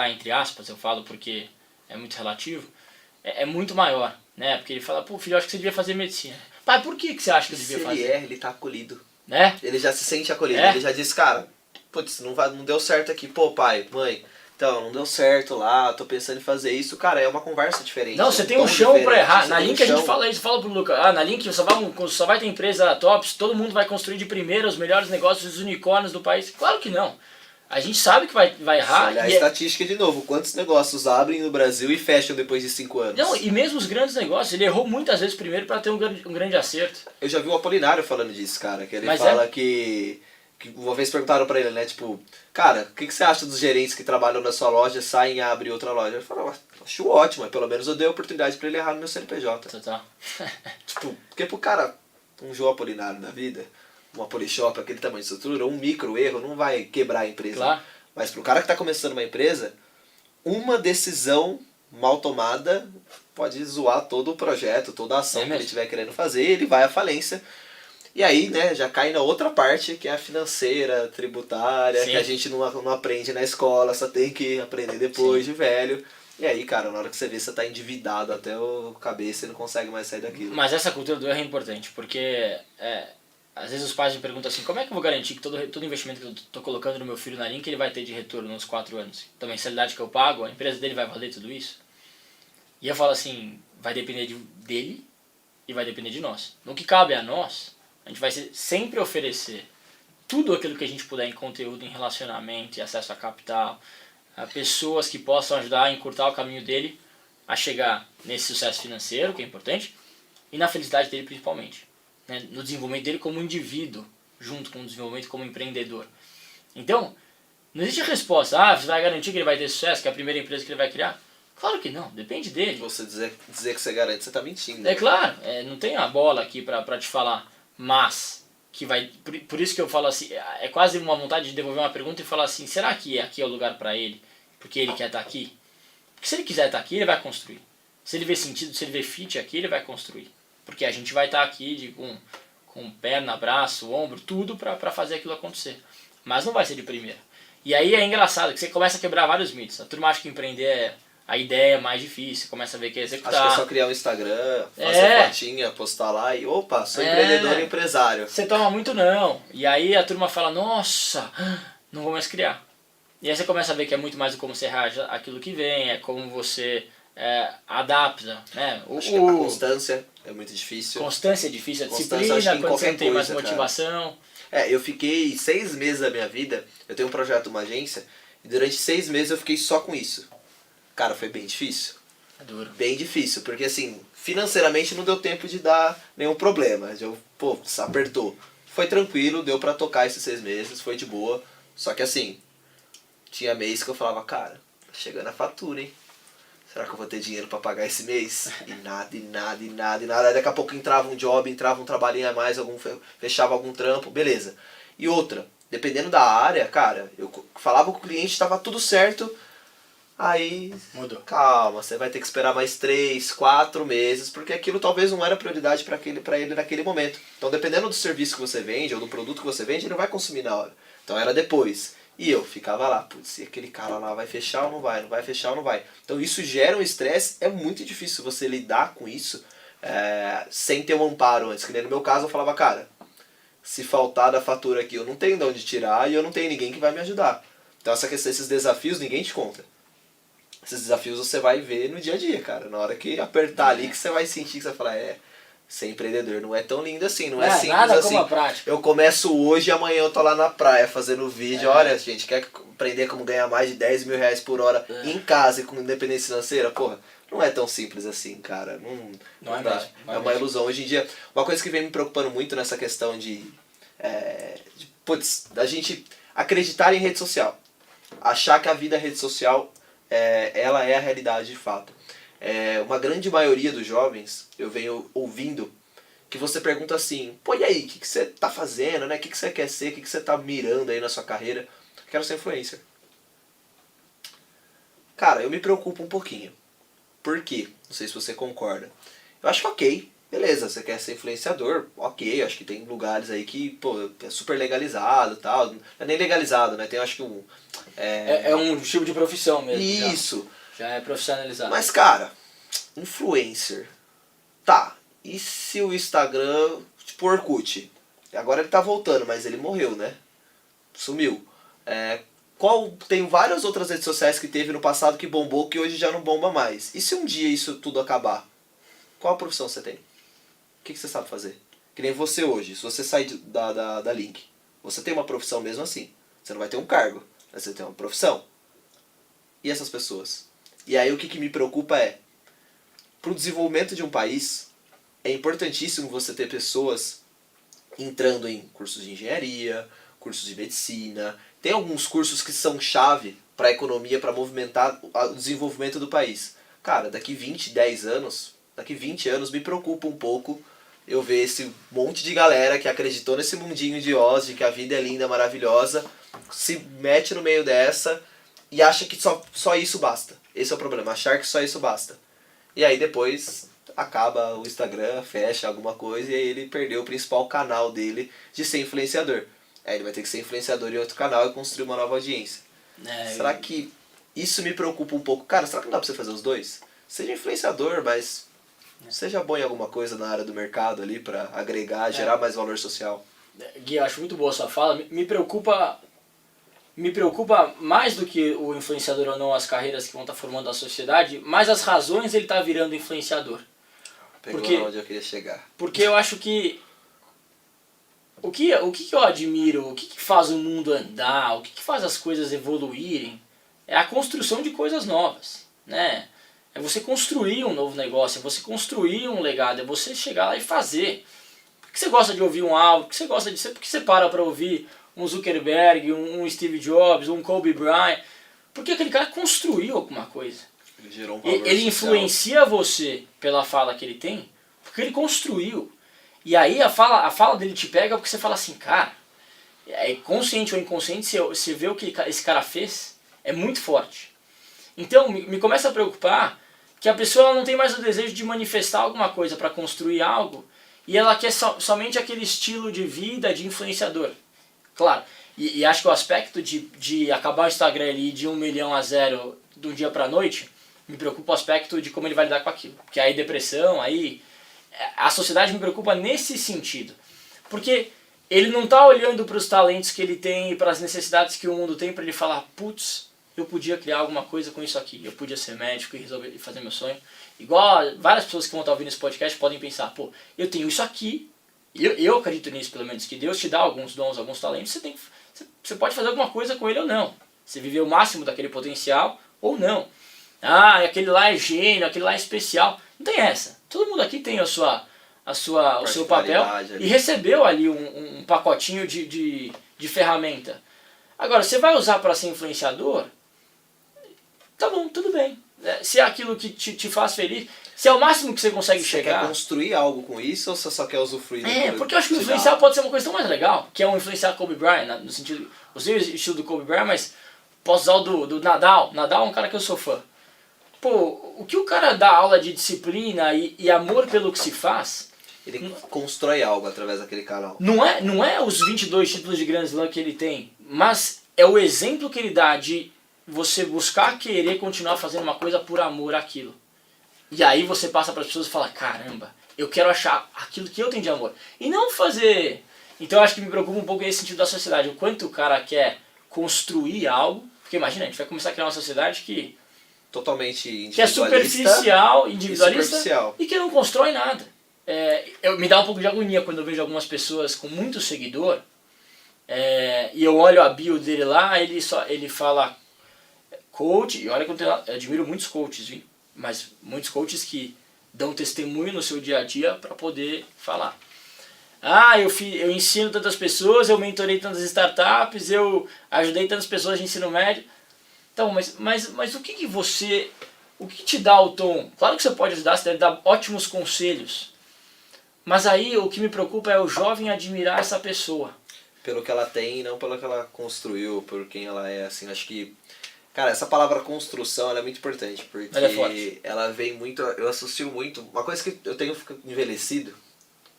entre aspas, eu falo porque é muito relativo, é muito maior, né? Porque ele fala, pô, filho, eu acho que você devia fazer medicina. Pai, por que você acha que eu devia fazer? Ele tá acolhido. Né? Ele já se sente acolhido. É? Ele já diz, cara, putz, não deu certo aqui. Pô, pai, mãe, então, não deu certo lá, tô pensando em fazer isso. Cara, é uma conversa diferente. Não, é você tem tom um chão diferente, pra errar. você Na tem um Link a gente chão. fala isso, fala pro Luca, na Link só vai ter empresa tops, todo mundo vai construir de primeira os melhores negócios, os unicórnios do país. Claro que não. A gente sabe que vai errar. Olha a estatística de novo, quantos negócios abrem no Brasil e fecham depois de 5 anos? Não, e mesmo os grandes negócios, ele errou muitas vezes primeiro para ter um grande acerto. Eu já vi o Apolinário falando disso, cara, que ele Mas fala que uma vez perguntaram pra ele, né, tipo, cara, o que você acha dos gerentes que trabalham na sua loja, saem e abrem outra loja? Ele falou, acho ótimo, mas pelo menos eu dei a oportunidade pra ele errar no meu CNPJ. Total. Tipo, porque pro cara, um João Apolinário na vida, uma Polishop, aquele tamanho de estrutura, um micro erro não vai quebrar a empresa. Claro. Mas pro cara que tá começando uma empresa, uma decisão mal tomada pode zoar todo o projeto, toda a ação que ele estiver querendo fazer, ele vai à falência. E aí, né, já cai na outra parte, que é a financeira, tributária, Sim. que a gente não aprende na escola, só tem que aprender depois de velho. E aí, cara, na hora que você vê, você tá endividado até o cabeça e não consegue mais sair daquilo. Mas essa cultura do erro é importante, porque às vezes os pais me perguntam assim, como é que eu vou garantir que todo investimento que eu estou colocando no meu filho na Link ele vai ter de retorno nos 4 anos? Então a mensalidade que eu pago, a empresa dele vai valer tudo isso? E eu falo assim, vai depender dele e vai depender de nós. No que cabe a nós, a gente vai sempre oferecer tudo aquilo que a gente puder em conteúdo, em relacionamento e acesso a capital, a pessoas que possam ajudar a encurtar o caminho dele a chegar nesse sucesso financeiro, que é importante, e na felicidade dele principalmente. Né? No desenvolvimento dele como indivíduo, junto com o desenvolvimento como empreendedor. Então, não existe a resposta, você vai garantir que ele vai ter sucesso, que é a primeira empresa que ele vai criar? Claro que não, depende dele. Você dizer que você garante, você tá mentindo. É claro, não tem a bola aqui pra te falar, mas que vai. Por isso que eu falo assim, é quase uma vontade de devolver uma pergunta e falar assim, será que aqui é o lugar para ele? Porque ele quer estar aqui? Porque se ele quiser estar aqui, ele vai construir. Se ele vê sentido, se ele vê fit aqui, ele vai construir. Porque a gente vai estar aqui com perna, braço, ombro, tudo para fazer aquilo acontecer. Mas não vai ser de primeira. E aí é engraçado que você começa a quebrar vários mitos. A turma acha que empreender a ideia é mais difícil, começa a ver que é executar. Acho que é só criar um Instagram, fazer fotinha, postar lá e opa, sou empreendedor e empresário. Você toma muito não. E aí a turma fala, nossa, não vou mais criar. E aí você começa a ver que é muito mais do como você reage àquilo que vem, é como você adapta. Né? Acho que a constância é muito difícil. Constância é difícil, a Constância, disciplina, quando você não tem mais coisa, motivação. Eu fiquei 6 meses da minha vida, eu tenho um projeto, uma agência, e durante 6 meses eu fiquei só com isso. Cara, foi bem difícil. É duro. Bem difícil, porque assim, financeiramente não deu tempo de dar nenhum problema. Apertou. Foi tranquilo, deu pra tocar esses 6 meses, foi de boa. Só que assim, tinha mês que eu falava, cara, tá chegando a fatura, hein? Será que eu vou ter dinheiro pra pagar esse mês? E nada, e nada, e nada, e nada. Aí daqui a pouco entrava um job, entrava um trabalhinho a mais, fechava algum trampo, beleza. E outra, dependendo da área, cara, eu falava com o cliente, tava tudo certo. Aí, mudou. Calma, você vai ter que esperar mais 3, 4 meses, porque aquilo talvez não era prioridade para ele naquele momento. Então, dependendo do serviço que você vende ou do produto que você vende, ele não vai consumir na hora. Então, era depois. E eu ficava lá, putz, e aquele cara lá vai fechar ou não vai? Não vai fechar ou não vai? Então, isso gera um estresse, é muito difícil você lidar com isso sem ter um amparo antes. Que nem no meu caso, eu falava, cara, se faltar da fatura aqui, eu não tenho de onde tirar e eu não tenho ninguém que vai me ajudar. Então, esses desafios, ninguém te conta. Esses desafios você vai ver no dia a dia, cara. Na hora que apertar ali, que você vai sentir, que você vai falar, ser empreendedor não é tão lindo assim, não é simples nada assim. Como a prática. Eu começo hoje e amanhã eu tô lá na praia fazendo vídeo. Olha, gente, quer aprender como ganhar mais de 10 mil reais por hora em casa e com independência financeira? Porra, não é tão simples assim, cara. Não é dá. mesmo, não é uma ilusão. Hoje em dia, uma coisa que vem me preocupando muito nessa questão da gente acreditar em rede social. Achar que a vida é rede social ela é a realidade de fato. Uma grande maioria dos jovens, eu venho ouvindo, que você pergunta assim, pô, e aí, o que você tá fazendo, né? O que você quer ser, o que você tá mirando aí na sua carreira? Quero ser influencer. Cara, eu me preocupo um pouquinho. Por quê? Não sei se você concorda. Eu acho que ok, beleza, você quer ser influenciador, ok, acho que tem lugares aí que, pô, é super legalizado e tal. Não é nem legalizado, né? Tem, acho que um... É um tipo de profissão mesmo. Isso. Já é profissionalizado. Mas, cara, influencer. Tá, e se o Instagram, tipo Orkut? Agora ele tá voltando, mas ele morreu, né? Sumiu. Tem várias outras redes sociais que teve no passado que bombou que hoje já não bomba mais. E se um dia isso tudo acabar? Qual profissão você tem? O que você sabe fazer? Que nem você hoje, se você sair da Link, você tem uma profissão mesmo assim. Você não vai ter um cargo, mas você tem uma profissão. E essas pessoas? E aí o que me preocupa é, para o desenvolvimento de um país, é importantíssimo você ter pessoas entrando em cursos de engenharia, cursos de medicina. Tem alguns cursos que são chave para a economia, para movimentar o desenvolvimento do país. Cara, daqui 20 anos me preocupa um pouco eu ver esse monte de galera que acreditou nesse mundinho de Oz, de que a vida é linda, maravilhosa, se mete no meio dessa e acha que só isso basta. Esse é o problema, achar que só isso basta. E aí depois acaba o Instagram, fecha alguma coisa e aí ele perdeu o principal canal dele de ser influenciador. Aí ele vai ter que ser influenciador em outro canal e construir uma nova audiência. Será que isso me preocupa um pouco? Cara, será que não dá pra você fazer os dois? Seja influenciador, mas seja bom em alguma coisa na área do mercado ali pra agregar, gerar mais valor social. Gui, acho muito boa a sua fala. Me preocupa mais do que o influenciador ou não, as carreiras que vão estar formando a sociedade, mas as razões ele tá virando influenciador. Pegou onde eu queria chegar. Porque eu acho que o que eu admiro, o que faz o mundo andar, o que faz as coisas evoluírem, é a construção de coisas novas, né? É você construir um novo negócio, é você construir um legado, é você chegar lá e fazer. Por que você gosta de ouvir um áudio? Por que você gosta de ser? Por que você para ouvir um Zuckerberg, um Steve Jobs, um Kobe Bryant? Porque aquele cara construiu alguma coisa. Ele gerou um valor Ele social. influencia você pela fala que ele tem, porque ele construiu. E aí a fala dele te pega porque você fala assim, cara, consciente ou inconsciente, você vê o que esse cara fez, é muito forte. Então me começa a preocupar que a pessoa não tem mais o desejo de manifestar alguma coisa para construir algo e ela quer somente aquele estilo de vida de influenciador. Claro, e acho que o aspecto de acabar o Instagram ali de 1 milhão a 0 do dia para a noite, me preocupa o aspecto de como ele vai lidar com aquilo. Porque aí depressão, aí a sociedade me preocupa nesse sentido. Porque ele não está olhando para os talentos que ele tem e para as necessidades que o mundo tem para ele falar, putz, eu podia criar alguma coisa com isso aqui, eu podia ser médico e resolver fazer meu sonho. Igual várias pessoas que vão estar ouvindo esse podcast podem pensar, pô, eu tenho isso aqui, eu acredito nisso pelo menos, que Deus te dá alguns dons, alguns talentos, você pode fazer alguma coisa com ele ou não. Você viver o máximo daquele potencial ou não. Ah, aquele lá é gênio, aquele lá é especial. Não tem essa. Todo mundo aqui tem o seu papel ali. E recebeu ali um pacotinho de ferramenta. Agora, você vai usar para ser influenciador? Tá bom, tudo bem. Se é aquilo que te faz feliz, se é o máximo que você consegue chegar... Você quer construir algo com isso ou você só quer usufruir? Porque eu acho que o influenciar pode ser uma coisa tão mais legal, que é um influenciar Kobe Bryant, no sentido... Usei o estilo do Kobe Bryant, mas posso usar o do Nadal. Nadal é um cara que eu sou fã. Pô, o que o cara dá aula de disciplina e amor pelo que se faz... Ele constrói algo através daquele canal. Não é os 22 títulos de Grand Slam que ele tem, mas é o exemplo que ele dá de você buscar querer continuar fazendo uma coisa por amor àquilo. E aí você passa para as pessoas e fala, caramba, eu quero achar aquilo que eu tenho de amor. E não fazer... Então eu acho que me preocupa um pouco esse sentido da sociedade. O quanto o cara quer construir algo. Porque imagina, a gente vai começar a criar uma sociedade que... Totalmente individualista. Que é superficial, individualista e que não constrói nada. Me dá um pouco de agonia quando eu vejo algumas pessoas com muito seguidor e eu olho a bio dele lá, ele fala coach, e olha que eu admiro muitos coaches, viu? Mas muitos coaches que dão testemunho no seu dia a dia para poder falar. Eu ensino tantas pessoas, eu mentorei tantas startups, eu ajudei tantas pessoas de ensino médio. Então, mas o que te dá o tom? Claro que você pode ajudar, você deve dar ótimos conselhos. Mas aí o que me preocupa é o jovem admirar essa pessoa. Pelo que ela tem e não pelo que ela construiu, por quem ela é. Assim, acho que Cara, essa palavra construção ela é muito importante, porque Ela é forte. ela vem muito, eu associo muito, uma coisa que eu tenho envelhecido,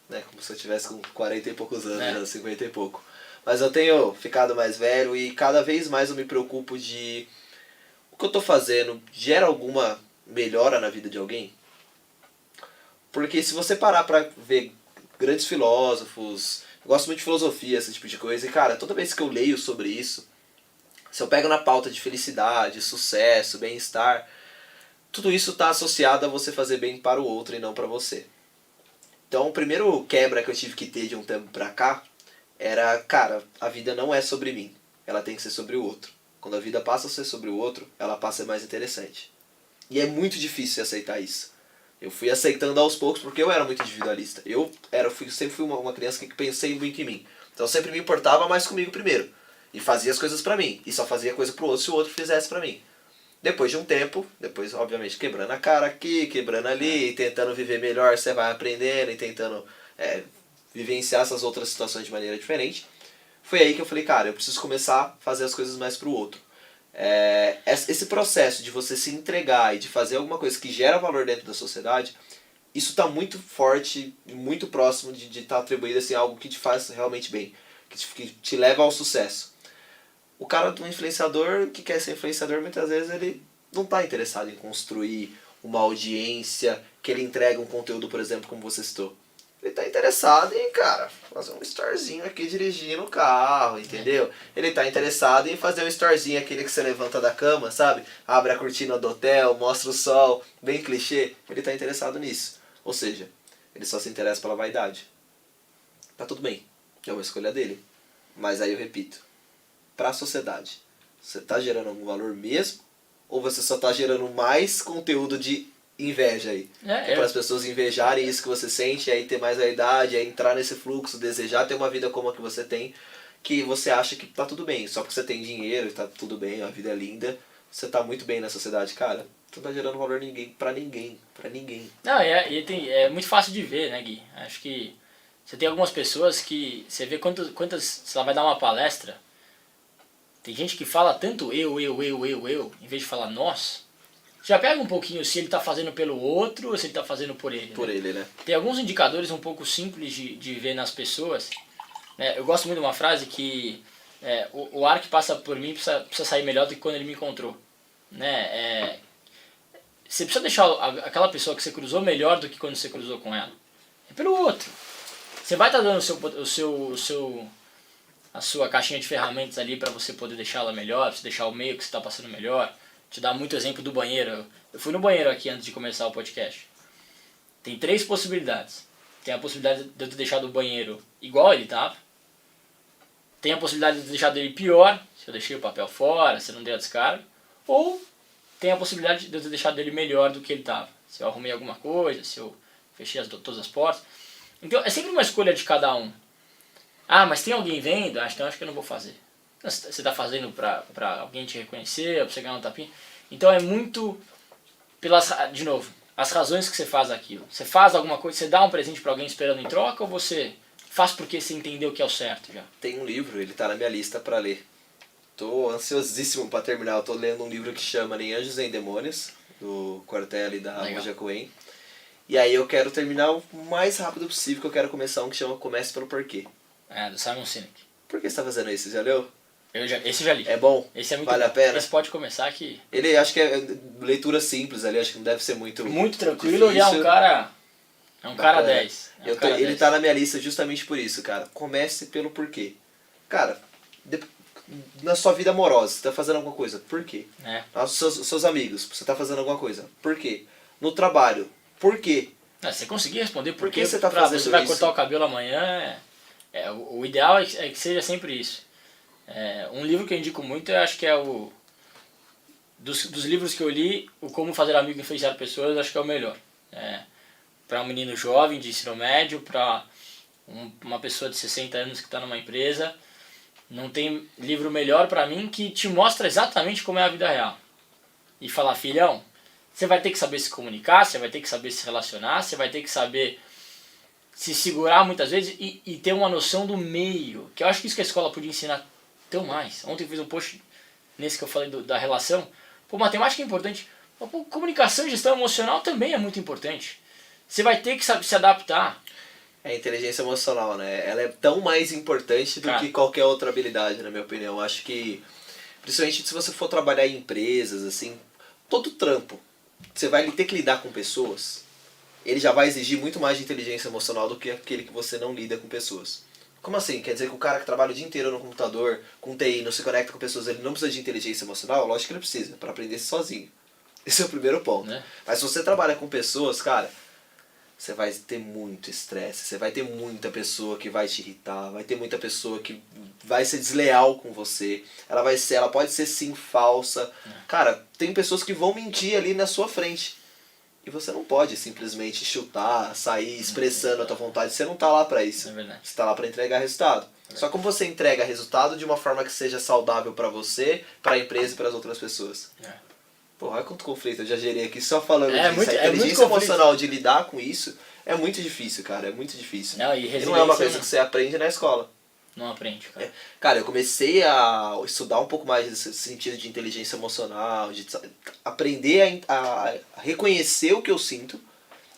né, como se eu tivesse com 40 e poucos anos, É. já 50 e pouco. Mas eu tenho ficado mais velho e cada vez mais eu me preocupo de o que eu tô fazendo gera alguma melhora na vida de alguém? Porque se você parar pra ver grandes filósofos, eu gosto muito de filosofia, esse tipo de coisa, e cara, toda vez que eu leio sobre isso, se eu pego na pauta de felicidade, sucesso, bem-estar, tudo isso está associado a você fazer bem para o outro e não para você. Então, o primeiro quebra que eu tive que ter de um tempo pra cá era, cara, a vida não é sobre mim, ela tem que ser sobre o outro. Quando a vida passa a ser sobre o outro, ela passa a ser mais interessante. E é muito difícil aceitar isso. Eu fui aceitando aos poucos porque eu era muito individualista. Sempre fui uma criança que pensei muito em mim. Então eu sempre me importava mais comigo primeiro. E fazia as coisas pra mim. E só fazia coisa pro outro se o outro fizesse pra mim. Depois de um tempo, depois obviamente quebrando a cara aqui, quebrando ali, tentando viver melhor, você vai aprendendo e tentando vivenciar essas outras situações de maneira diferente. Foi aí que eu falei, cara, eu preciso começar a fazer as coisas mais pro outro. Esse processo de você se entregar e de fazer alguma coisa que gera valor dentro da sociedade, isso está muito forte, muito próximo de estar atribuído assim, a algo que te faz realmente bem, que te leva ao sucesso. O cara do influenciador, que quer ser influenciador, muitas vezes ele não está interessado em construir uma audiência, que ele entrega um conteúdo, por exemplo, como você citou. Ele tá interessado em, cara, fazer um storyzinho aqui dirigindo o carro, entendeu? Ele tá interessado em fazer um storyzinho aquele que você levanta da cama, sabe? Abre a cortina do hotel, mostra o sol, bem clichê. Ele tá interessado nisso. Ou seja, ele só se interessa pela vaidade. Tá tudo bem, é uma escolha dele. Mas aí eu repito, pra sociedade, você tá gerando algum valor mesmo? Ou você só tá gerando mais conteúdo de inveja aí? Para as pessoas invejarem isso que você sente, aí ter mais vaidade, aí entrar nesse fluxo, desejar ter uma vida como a que você tem, que você acha que tá tudo bem. Só porque você tem dinheiro, tá tudo bem, a vida é linda, você tá muito bem na sociedade. Cara, tu não tá gerando valor pra ninguém. Não, é muito fácil de ver, né, Gui? Acho que você tem algumas pessoas que você vê quantas se ela vai dar uma palestra, tem gente que fala tanto eu, em vez de falar nós. Já pega um pouquinho se ele está fazendo pelo outro ou se ele está fazendo por ele. Por ele, né? Tem alguns indicadores um pouco simples de ver nas pessoas. Né? Eu gosto muito de uma frase que o ar que passa por mim precisa sair melhor do que quando ele me encontrou. Né? Você precisa deixar aquela pessoa que você cruzou melhor do que quando você cruzou com ela. É pelo outro. Você vai estar dando a sua caixinha de ferramentas ali para você poder deixá-la melhor, para você deixar o meio que você está passando melhor. Te dar muito exemplo do banheiro. Eu fui no banheiro aqui antes de começar o podcast. Tem 3 possibilidades. Tem a possibilidade de eu ter deixado o banheiro igual ele estava. Tem a possibilidade de eu ter deixado ele pior, se eu deixei o papel fora, se eu não dei a descarga. Ou tem a possibilidade de eu ter deixado ele melhor do que ele estava. Se eu arrumei alguma coisa, se eu fechei todas as portas. Então é sempre uma escolha de cada um. Ah, mas tem alguém vendo? Então acho que eu não vou fazer. Você está fazendo para alguém te reconhecer, para você ganhar um tapinha. Então é muito de novo, as razões que você faz aquilo. Você faz alguma coisa, você dá um presente para alguém esperando em troca ou você faz porque você entendeu que é o certo já? Tem um livro, ele tá na minha lista para ler. Tô ansiosíssimo para terminar. Eu tô lendo um livro que chama Nem Anjos Nem Demônios, do Cortelli e da Monja Coen. E aí eu quero terminar o mais rápido possível, que eu quero começar um que chama Comece pelo Porquê. Do Simon Sinek. Por que você tá fazendo isso? Você já leu? Esse eu já li. É bom? Esse é muito vale bom. a pena? Esse pode começar aqui. Ele acho que é leitura simples ali, acho que não deve ser muito tranquilo. difícil. E é um cara 10. Ele tá na minha lista justamente por isso, cara. Comece pelo porquê. Cara, na sua vida amorosa, você tá fazendo alguma coisa, por quê? Aos seus amigos, você tá fazendo alguma coisa, por quê? No trabalho, por quê? Se conseguir responder por que você tá fazendo isso? Você vai cortar o cabelo amanhã, o ideal é que seja sempre isso. Um livro que eu indico muito, eu acho que é dos livros que eu li, o Como Fazer Amigo e Influenciar Pessoas, acho que é o melhor. Para um menino jovem de ensino médio, para uma pessoa de 60 anos que está numa empresa, não tem livro melhor para mim que te mostra exatamente como é a vida real. E falar, filhão, você vai ter que saber se comunicar, você vai ter que saber se relacionar, você vai ter que saber se segurar muitas vezes e ter uma noção do meio, que eu acho que isso que a escola podia ensinar tão mais. Ontem eu fiz um post nesse que eu falei da relação, pô, matemática é importante, mas, pô, comunicação e gestão emocional também é muito importante. Você vai ter que se adaptar. É a inteligência emocional, né? Ela é tão mais importante do que qualquer outra habilidade, na minha opinião. Eu acho que, principalmente se você for trabalhar em empresas, assim, todo trampo, você vai ter que lidar com pessoas, ele já vai exigir muito mais de inteligência emocional do que aquele que você não lida com pessoas. Como assim? Quer dizer que o cara que trabalha o dia inteiro no computador, com TI, não se conecta com pessoas, ele não precisa de inteligência emocional? Lógico que ele precisa, para aprender sozinho. Esse é o primeiro ponto. Né? Mas se você trabalha com pessoas, cara, você vai ter muito estresse, você vai ter muita pessoa que vai te irritar, vai ter muita pessoa que vai ser desleal com você, ela pode ser sim falsa. Cara, tem pessoas que vão mentir ali na sua frente. E você não pode simplesmente chutar, sair expressando a tua vontade, você não tá lá pra isso. É verdade. Você tá lá pra entregar resultado. Só como você entrega resultado de uma forma que seja saudável pra você, pra empresa e pras outras pessoas. Porra, olha quanto conflito eu já gerei aqui só falando disso. Muito, a inteligência emocional de lidar com isso é muito difícil, cara. É muito difícil. Não, e não é uma coisa que você aprende na escola. Não aprende, cara. Cara, eu comecei a estudar um pouco mais desse sentido de inteligência emocional, de aprender a reconhecer o que eu sinto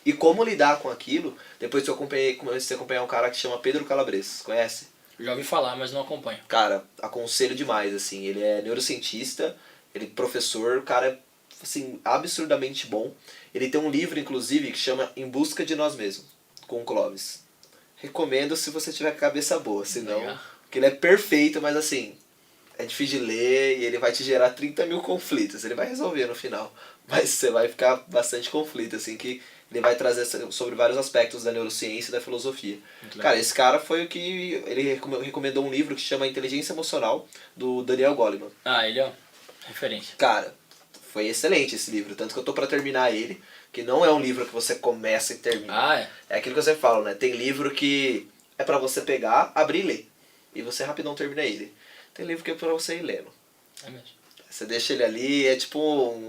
e como lidar com aquilo. Depois que eu comecei a acompanhar um cara que chama Pedro Calabres. Conhece? Já ouvi falar, mas não acompanho. Cara, aconselho demais, assim. Ele é neurocientista, ele é professor, o cara é, assim, absurdamente bom. Ele tem um livro, inclusive, que chama Em Busca de Nós Mesmos, com o Clóvis. Recomendo se você tiver cabeça boa, senão... Legal. Porque ele é perfeito, mas assim, é difícil de ler e ele vai te gerar 30 mil conflitos. Ele vai resolver no final, mas você vai ficar bastante conflito, assim, que ele vai trazer sobre vários aspectos da neurociência e da filosofia. Cara, esse cara foi o que... Ele recomendou um livro que chama Inteligência Emocional, do Daniel Goleman. Ah, ele é referência. Cara, foi excelente esse livro, tanto que eu tô pra terminar ele, que não é um livro que você começa e termina. Ah, é? É aquilo que eu sempre falo, né? Tem livro que é pra você pegar, abrir e ler. E você rapidão termina ele. Tem livro que é pra você ir lendo. É mesmo. Você deixa ele ali, é tipo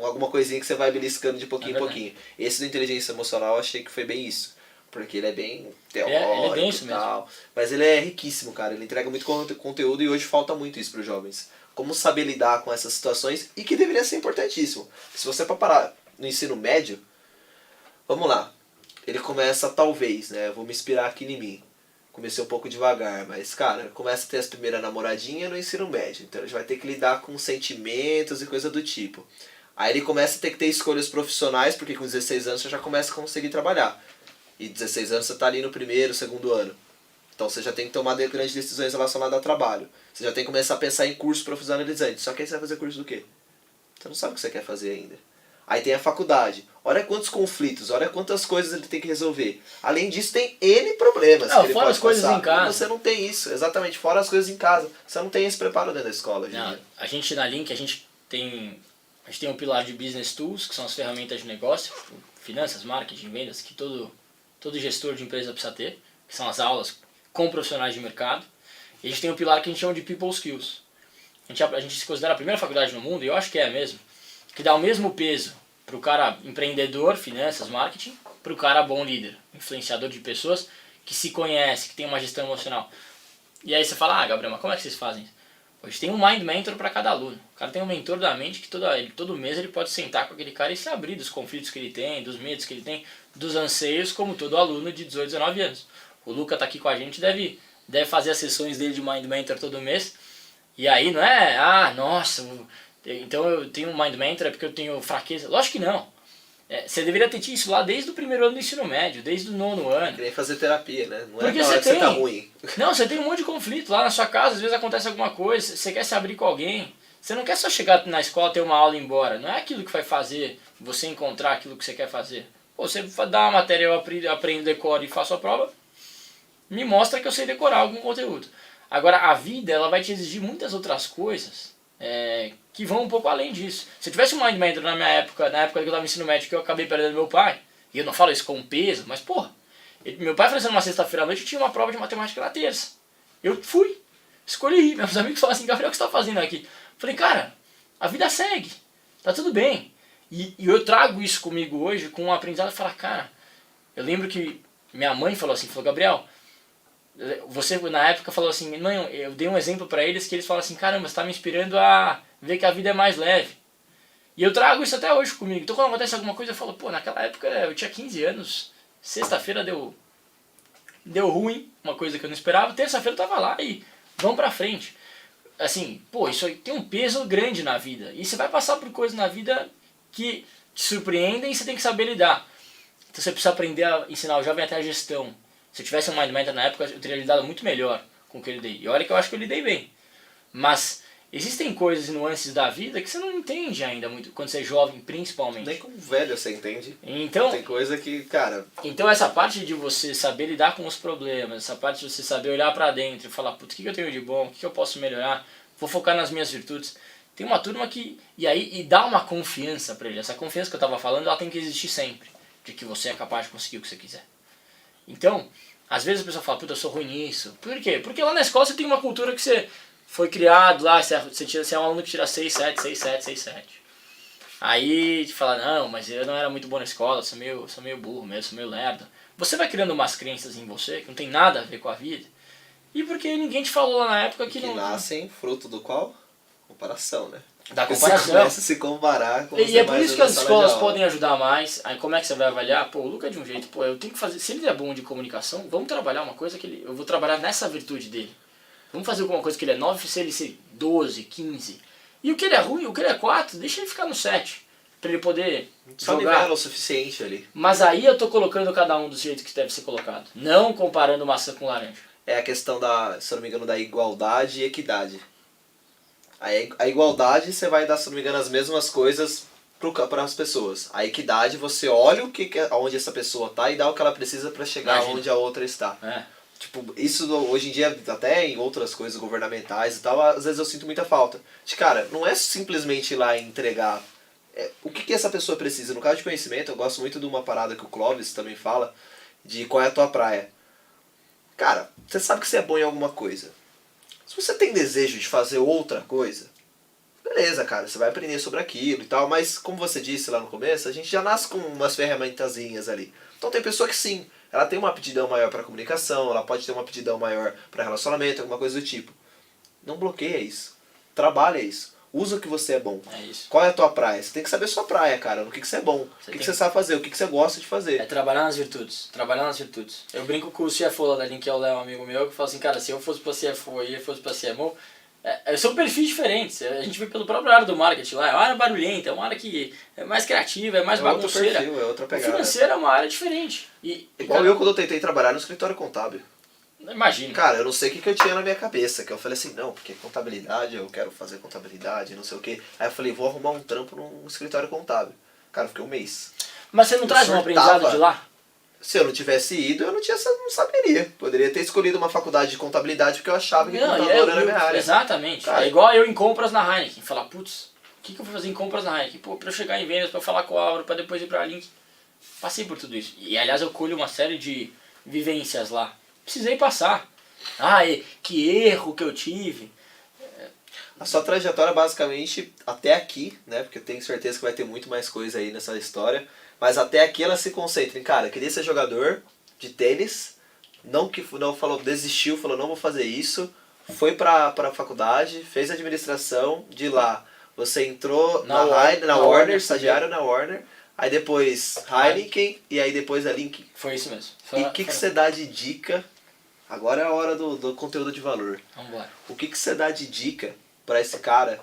alguma coisinha que você vai beliscando de pouquinho em pouquinho. Esse do Inteligência Emocional eu achei que foi bem isso. Porque ele é bem teórico ele é denso e tal. Mesmo. Mas ele é riquíssimo, cara. Ele entrega muito conteúdo e hoje falta muito isso para os jovens. Como saber lidar com essas situações e que deveria ser importantíssimo. Se você for parar no ensino médio, vamos lá. Ele começa talvez, né? Vou me inspirar aqui em mim. Comecei um pouco devagar, mas, cara, começa a ter as primeiras namoradinhas no ensino médio. Então ele vai ter que lidar com sentimentos e coisa do tipo. Aí ele começa a ter que ter escolhas profissionais, porque com 16 anos você já começa a conseguir trabalhar. E 16 anos você está ali no primeiro, segundo ano. Então você já tem que tomar grandes decisões relacionadas ao trabalho. Você já tem que começar a pensar em curso profissionalizante. Só que aí você vai fazer curso do quê? Você não sabe o que você quer fazer ainda. Aí tem a faculdade. Olha quantos conflitos, olha quantas coisas ele tem que resolver. Além disso, tem N problemas. Não, que ele fora pode as coisas passar. em casa. E você não tem isso, exatamente, fora as coisas em casa. Você não tem esse preparo dentro da escola. Não, a gente na Link, a gente tem um pilar de Business Tools, que são as ferramentas de negócio, finanças, marketing, vendas, que todo gestor de empresa precisa ter, que são as aulas com profissionais de mercado. E a gente tem um pilar que a gente chama de People Skills. A gente se considera a primeira faculdade no mundo, e eu acho que é mesmo, que dá o mesmo peso para o cara empreendedor, finanças, marketing, para o cara bom líder, influenciador de pessoas que se conhece, que tem uma gestão emocional. E aí você fala, Gabriel, mas como é que vocês fazem isso? Hoje tem um Mind Mentor para cada aluno. O cara tem um mentor da mente que todo mês ele pode sentar com aquele cara e se abrir dos conflitos que ele tem, dos medos que ele tem, dos anseios, como todo aluno de 18, 19 anos. O Luca tá aqui com a gente, deve fazer as sessões dele de Mind Mentor todo mês. E aí não é, nossa, então eu tenho um Mind Mentor é porque eu tenho fraqueza. Lógico que não. Você deveria ter tido isso lá desde o primeiro ano do ensino médio, desde o 9º ano. Que nem fazer terapia, né? Não porque é na hora que você tá ruim. Não, você tem um monte de conflito lá na sua casa, às vezes acontece alguma coisa, você quer se abrir com alguém. Você não quer só chegar na escola, ter uma aula e ir embora. Não é aquilo que vai fazer você encontrar aquilo que você quer fazer. Pô, você dá uma matéria, eu aprendo, decoro e faço a prova, me mostra que eu sei decorar algum conteúdo. Agora, a vida ela vai te exigir muitas outras coisas que vão um pouco além disso. Se eu tivesse um Mind Mentor na época que eu estava no ensino médio, que eu acabei perdendo meu pai, e eu não falo isso com peso, mas porra, meu pai faleceu numa sexta-feira à noite e tinha uma prova de matemática na terça. Eu fui, escolhi ir. Meus amigos falaram assim, Gabriel, o que você está fazendo aqui? Eu falei, cara, a vida segue, tá tudo bem. E eu trago isso comigo hoje com um aprendizado e falar, cara, eu lembro que minha mãe falou assim, Gabriel, você na época falou assim, mãe, eu dei um exemplo para eles que eles falaram assim, caramba, você tá me inspirando a ver que a vida é mais leve. E eu trago isso até hoje comigo. Então quando acontece alguma coisa eu falo, pô, naquela época eu tinha 15 anos, sexta-feira deu ruim, uma coisa que eu não esperava, terça-feira eu tava lá e vamos pra frente. Assim, pô, isso aí tem um peso grande na vida. E você vai passar por coisas na vida que te surpreendem e você tem que saber lidar. Então você precisa aprender a ensinar o jovem até a gestão. Se eu tivesse um Mind Mentor na época, eu teria lidado muito melhor com o que eu lidei. E olha que eu acho que eu lidei bem. Mas existem coisas e nuances da vida que você não entende ainda muito, quando você é jovem, principalmente. Nem como velho você entende. Então, tem coisa que, cara... Então essa parte de você saber lidar com os problemas, essa parte de você saber olhar pra dentro e falar, putz, o que eu tenho de bom, o que eu posso melhorar, vou focar nas minhas virtudes. Tem uma turma que... E dá uma confiança pra ele. Essa confiança que eu tava falando, ela tem que existir sempre. De que você é capaz de conseguir o que você quiser. Então, às vezes a pessoa fala, puta, eu sou ruim nisso. Por quê? Porque lá na escola você tem uma cultura que você foi criado lá, você é um aluno que tira 6, 7, 6, 7, 6, 7. Aí te fala, não, mas eu não era muito bom na escola, sou meio burro mesmo, sou meio lerdo. Você vai criando umas crenças em você que não tem nada a ver com a vida. E porque ninguém te falou lá na época que não... Que nascem fruto do qual? Comparação, né? Da Porque comparação. você começa a se comparar com E é por isso que as escolas podem ajudar mais. Aí como é que você vai avaliar? Pô, o Luca é de um jeito, pô, eu tenho que fazer... Se ele é bom de comunicação, vamos trabalhar uma coisa que ele... Eu vou trabalhar nessa virtude dele. Vamos fazer alguma coisa que ele é 9, se ele ser 12, 15. E o que ele é ruim, o que ele é 4, deixa ele ficar no 7. Pra ele poder só jogar. nivela o suficiente ali. Mas aí eu tô colocando cada um do jeito que deve ser colocado. Não comparando maçã com laranja. É a questão da, se eu não me engano, da igualdade e equidade. A igualdade você vai dar, se eu não me engano, as mesmas coisas para as pessoas. A equidade você olha onde essa pessoa tá e dá o que ela precisa para chegar onde a outra está. É. Tipo, isso hoje em dia, até em outras coisas governamentais e tal, às vezes eu sinto muita falta. Cara, não é simplesmente ir lá e entregar. O que essa pessoa precisa? No caso de conhecimento, eu gosto muito de uma parada que o Clóvis também fala, de qual é a tua praia. Cara, você sabe que você é bom em alguma coisa. Se você tem desejo de fazer outra coisa, beleza, cara, você vai aprender sobre aquilo e tal, mas como você disse lá no começo, a gente já nasce com umas ferramentazinhas ali. Então tem pessoa que sim, ela tem uma aptidão maior para comunicação, ela pode ter uma aptidão maior para relacionamento, alguma coisa do tipo. Não bloqueia isso. Trabalha isso. Usa o que você é bom. É isso. Qual é a tua praia? Você tem que saber a sua praia, cara. No que você é bom. O que você sabe fazer. O que você gosta de fazer. É trabalhar nas virtudes. Trabalhar nas virtudes. Eu brinco com o CFO lá da Link, que é o Léo, um amigo meu, que fala assim, cara, se eu fosse pra CFO e ele fosse pra CMO, são perfis diferentes. A gente vê pelo próprio área do marketing lá. É uma área barulhenta, é uma área que é mais criativa, é mais bagunceira. Outro perfil, é outra pegada. O financeiro é uma área diferente. Igual eu quando eu tentei trabalhar no escritório contábil. Imagina. Cara, eu não sei o que eu tinha na minha cabeça. Que eu falei assim, não, porque contabilidade, eu quero fazer contabilidade, não sei o que. Aí eu falei, vou arrumar um trampo num escritório contábil. Cara, eu fiquei um mês. Mas você não traz um aprendizado de lá? Se eu não tivesse ido, eu não saberia. Poderia ter escolhido uma faculdade de contabilidade porque eu achava que contador era a minha área. Exatamente. Cara, é igual eu em compras na Heineken. Falar, putz, o que eu vou fazer em compras na Heineken? Pô, pra eu chegar em vendas, pra eu falar com a Aura, pra depois ir pra Link. Passei por tudo isso. E aliás eu colho uma série de vivências lá. Precisei passar. Que erro que eu tive. A sua trajetória basicamente até aqui, né? Porque eu tenho certeza que vai ter muito mais coisa aí nessa história. Mas até aqui ela se concentra em, cara, queria ser jogador de tênis, não falou, desistiu, falou, não vou fazer isso, foi pra faculdade, fez administração, de lá você entrou na Warner, estagiário na Warner, aí depois Heineken e aí depois a Link. Foi isso mesmo. E o que você dá de dica? Agora é a hora do conteúdo de valor. Vamos embora. O que você dá de dica pra esse cara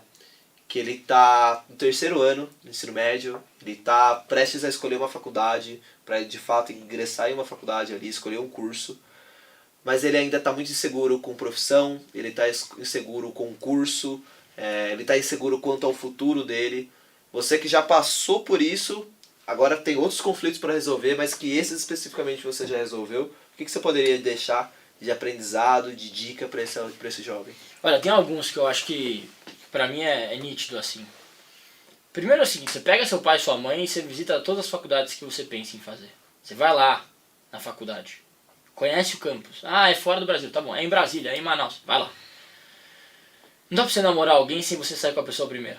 que ele tá no 3º ano do ensino médio, ele tá prestes a escolher uma faculdade, para de fato ingressar em uma faculdade ali, escolher um curso, mas ele ainda tá muito inseguro com profissão, ele tá inseguro com curso, ele tá inseguro quanto ao futuro dele. Você que já passou por isso, agora tem outros conflitos para resolver, mas que esses especificamente você já resolveu, o que você poderia deixar de aprendizado, de dica para esse jovem? Olha, tem alguns que eu acho que pra mim é nítido assim. Primeiro é o seguinte, você pega seu pai e sua mãe e você visita todas as faculdades que você pensa em fazer. Você vai lá na faculdade, conhece o campus. É fora do Brasil, tá bom, é em Brasília, é em Manaus, vai lá. Não dá pra você namorar alguém sem você sair com a pessoa primeiro.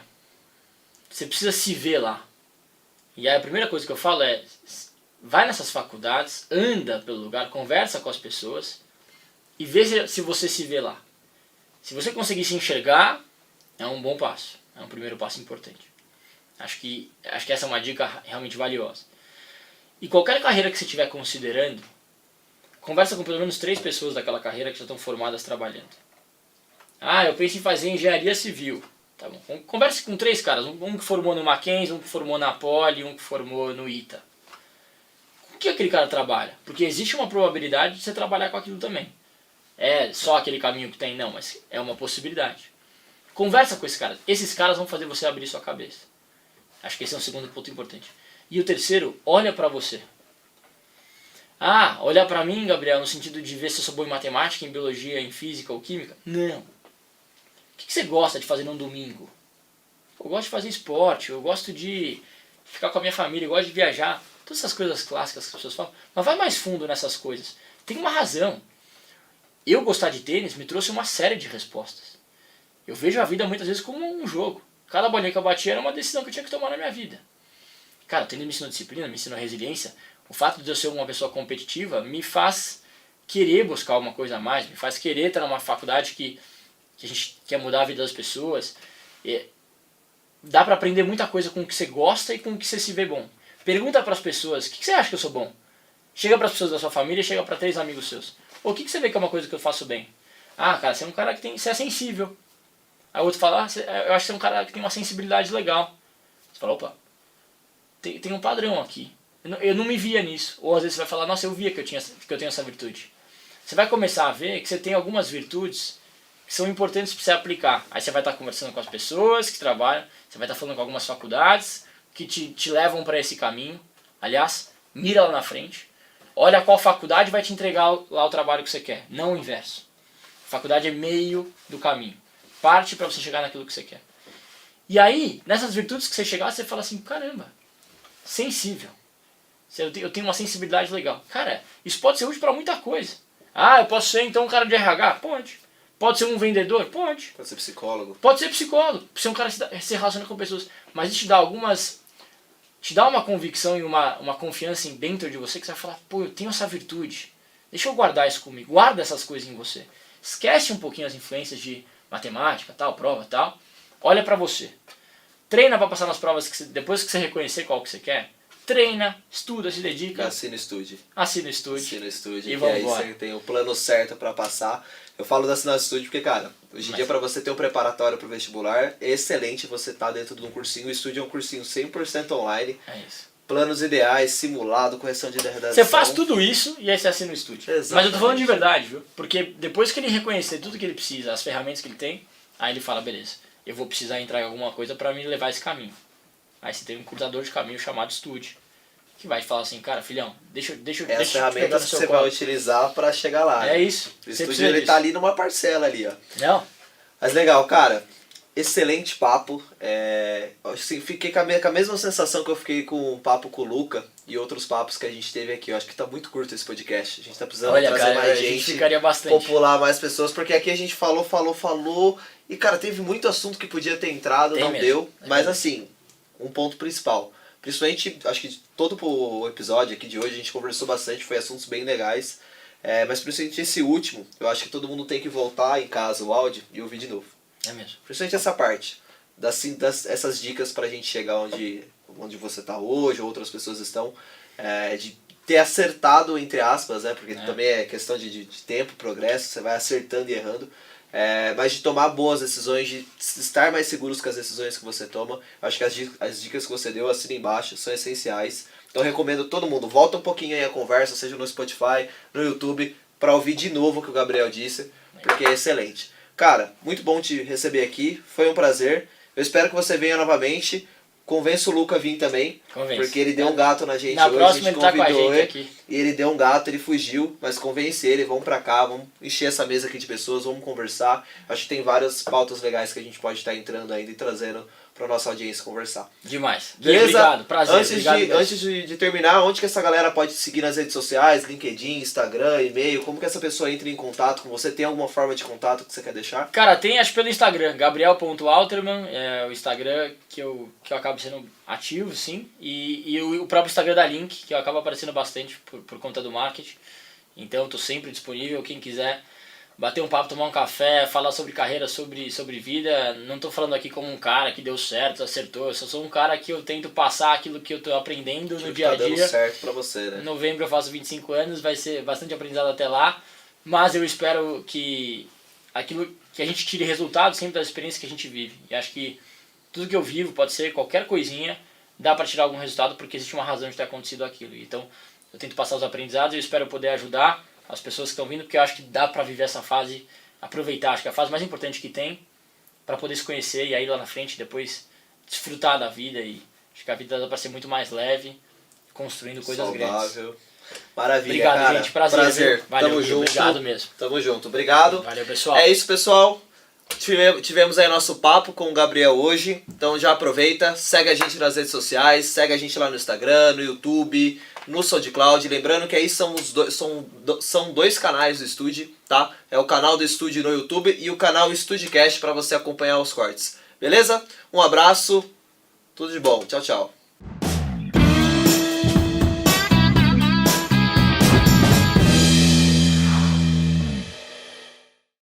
Você precisa se ver lá. E aí a primeira coisa que eu falo é, vai nessas faculdades, anda pelo lugar, conversa com as pessoas e vê se você se vê lá. Se você conseguir se enxergar, é um bom passo. É um primeiro passo importante. Acho que essa é uma dica realmente valiosa. E qualquer carreira que você estiver considerando, conversa com pelo menos 3 pessoas daquela carreira que já estão formadas trabalhando. Ah, eu penso em fazer engenharia civil. Tá bom. Converse com 3 caras, um que formou no Mackenzie, um que formou na Poli, um que formou no ITA. Com que aquele cara trabalha? Porque existe uma probabilidade de você trabalhar com aquilo também. É só aquele caminho que tem? Não, mas é uma possibilidade. Conversa com esses caras. Esses caras vão fazer você abrir sua cabeça. Acho que esse é um segundo ponto importante. E o terceiro, olha pra você. Ah, olhar pra mim, Gabriel, no sentido de ver se eu sou bom em matemática, em biologia, em física ou química? Não. O que você gosta de fazer num domingo? Eu gosto de fazer esporte, eu gosto de ficar com a minha família, eu gosto de viajar. Todas essas coisas clássicas que as pessoas falam. Mas vai mais fundo nessas coisas. Tem uma razão. Eu gostar de tênis me trouxe uma série de respostas. Eu vejo a vida muitas vezes como um jogo. Cada bolinha que eu batia era uma decisão que eu tinha que tomar na minha vida. Cara, o tênis me ensinou disciplina, me ensinou resiliência. O fato de eu ser uma pessoa competitiva me faz querer buscar uma coisa a mais, me faz querer estar numa faculdade que a gente quer mudar a vida das pessoas. E dá pra aprender muita coisa com o que você gosta e com o que você se vê bom. Pergunta pras pessoas, o que você acha que eu sou bom? Chega pras pessoas da sua família, chega pra 3 amigos seus. O que você vê que é uma coisa que eu faço bem? Ah, cara, você é um cara que você é sensível. Aí o outro fala, eu acho que você é um cara que tem uma sensibilidade legal. Você fala, opa, tem um padrão aqui. Eu não me via nisso. Ou às vezes você vai falar, nossa, eu via que eu tenho essa virtude. Você vai começar a ver que você tem algumas virtudes que são importantes para você aplicar. Aí você vai estar conversando com as pessoas que trabalham, você vai estar falando com algumas faculdades que te levam para esse caminho. Aliás, mira lá na frente. Olha qual faculdade vai te entregar lá o trabalho que você quer, não o inverso. A faculdade é meio do caminho. Parte para você chegar naquilo que você quer. E aí, nessas virtudes que você chegar, você fala assim, caramba, sensível. Eu tenho uma sensibilidade legal. Cara, isso pode ser útil para muita coisa. Ah, eu posso ser então um cara de RH? Pode. Pode ser um vendedor? Pode. Pode ser psicólogo. Pode ser psicólogo. Pode ser um cara que se relaciona com pessoas. Mas isso te dá uma convicção e uma confiança dentro de você que você vai falar, pô, eu tenho essa virtude. Deixa eu guardar isso comigo. Guarda essas coisas em você. Esquece um pouquinho as influências de matemática, tal, prova, tal. Olha pra você. Treina pra passar nas provas depois que você reconhecer qual que você quer. Treina, estuda, se dedica. Assina o estúdio. Assina o estúdio. Assina o estúdio. E que vamos aí embora. você tem o plano certo pra passar. Eu falo da assinar o estúdio porque, cara, hoje em dia pra você ter um preparatório pro vestibular, é excelente você estar dentro de um cursinho. O estúdio é um cursinho 100% online. É isso. Planos ideais, simulado, correção de redação. Você faz tudo isso e aí você assina o estúdio. Exatamente. Mas eu tô falando de verdade, viu? Porque depois que ele reconhecer tudo que ele precisa, as ferramentas que ele tem, aí ele fala, beleza, eu vou precisar entrar em alguma coisa pra me levar esse caminho. Aí você tem um cruzador de caminho chamado estúdio, que vai te falar assim, cara, filhão, deixa eu É as te pegar ferramentas no que seu você colo. vai utilizar pra chegar lá. É né? isso. O Você estúdio precisa ele disso. tá ali numa parcela ali, ó. Não? Mas legal, cara. Excelente papo. Assim, fiquei com a mesma sensação que eu fiquei com o papo com o Luca e outros papos que a gente teve aqui. Eu acho que tá muito curto esse podcast. A gente tá precisando Olha, trazer cara, mais a gente gente, ficaria bastante. popular mais pessoas, porque aqui a gente falou. E, cara, teve muito assunto que podia ter entrado, Tem não mesmo. deu. É Mas, mesmo. assim, um ponto principal. Principalmente, acho que de todo o episódio aqui de hoje a gente conversou bastante, foi assuntos bem legais. Mas principalmente esse último, eu acho que todo mundo tem que voltar em casa o áudio e ouvir de novo. É mesmo. Principalmente essa parte, essas dicas pra gente chegar onde você tá hoje, ou outras pessoas estão, de ter acertado, entre aspas, né? Porque também é questão de tempo, progresso, você vai acertando e errando. Mas de tomar boas decisões, de estar mais seguros com as decisões que você toma. Acho que as dicas que você deu, assina embaixo, são essenciais. Então eu recomendo todo mundo, volta um pouquinho aí a conversa, seja no Spotify, no YouTube, para ouvir de novo o que o Gabriel disse, porque é excelente. Cara, muito bom te receber aqui, foi um prazer. Eu espero que você venha novamente. Convença o Luca a vir também, Convence. porque ele deu um gato na gente Na hoje, próxima a gente ele tá com a convidou gente ele, aqui. e ele deu um gato, ele fugiu, mas convence ele, vamos pra cá, vamos encher essa mesa aqui de pessoas, vamos conversar. Acho que tem várias pautas legais que a gente pode estar entrando ainda e trazendo pra nossa audiência conversar. Demais. Gui, Beleza? obrigado, prazer. Obrigado Antes de terminar, onde que essa galera pode te seguir nas redes sociais, LinkedIn, Instagram, e-mail, como que essa pessoa entra em contato com você? Tem alguma forma de contato que você quer deixar? Cara, tem acho pelo Instagram, gabriel.alterman, é o Instagram que eu acabo sendo ativo, sim, e o próprio Instagram da Link, que eu acabo aparecendo bastante por conta do marketing, então eu tô sempre disponível, quem quiser bater um papo, tomar um café, falar sobre carreira, sobre vida. Não tô falando aqui como um cara que deu certo, acertou. Eu só sou um cara que eu tento passar aquilo que eu tô aprendendo no dia a dia. Tá dando certo pra você, né? Em novembro eu faço 25 anos, vai ser bastante aprendizado até lá. Mas eu espero que aquilo que a gente tire resultado sempre das experiências que a gente vive. E acho que tudo que eu vivo, pode ser qualquer coisinha, dá para tirar algum resultado porque existe uma razão de ter acontecido aquilo. Então eu tento passar os aprendizados e eu espero poder ajudar as pessoas que estão vindo, porque eu acho que dá para viver essa fase, aproveitar, acho que é a fase mais importante que tem, para poder se conhecer e aí lá na frente depois desfrutar da vida. E acho que a vida dá para ser muito mais leve, construindo coisas saudável. grandes. Maravilha, obrigado, cara. gente. Prazer. Valeu, Tamo junto. Obrigado mesmo. Tamo junto. Obrigado. Valeu, pessoal. É isso, pessoal. Tivemos aí nosso papo com o Gabriel hoje. Então já aproveita, segue a gente nas redes sociais, segue a gente lá no Instagram, no YouTube, no SoundCloud. Lembrando que aí são dois canais do Estúdio, tá? É o canal do Estúdio no YouTube e o canal StudioCast para você acompanhar os cortes. Beleza? Um abraço, tudo de bom. Tchau, tchau.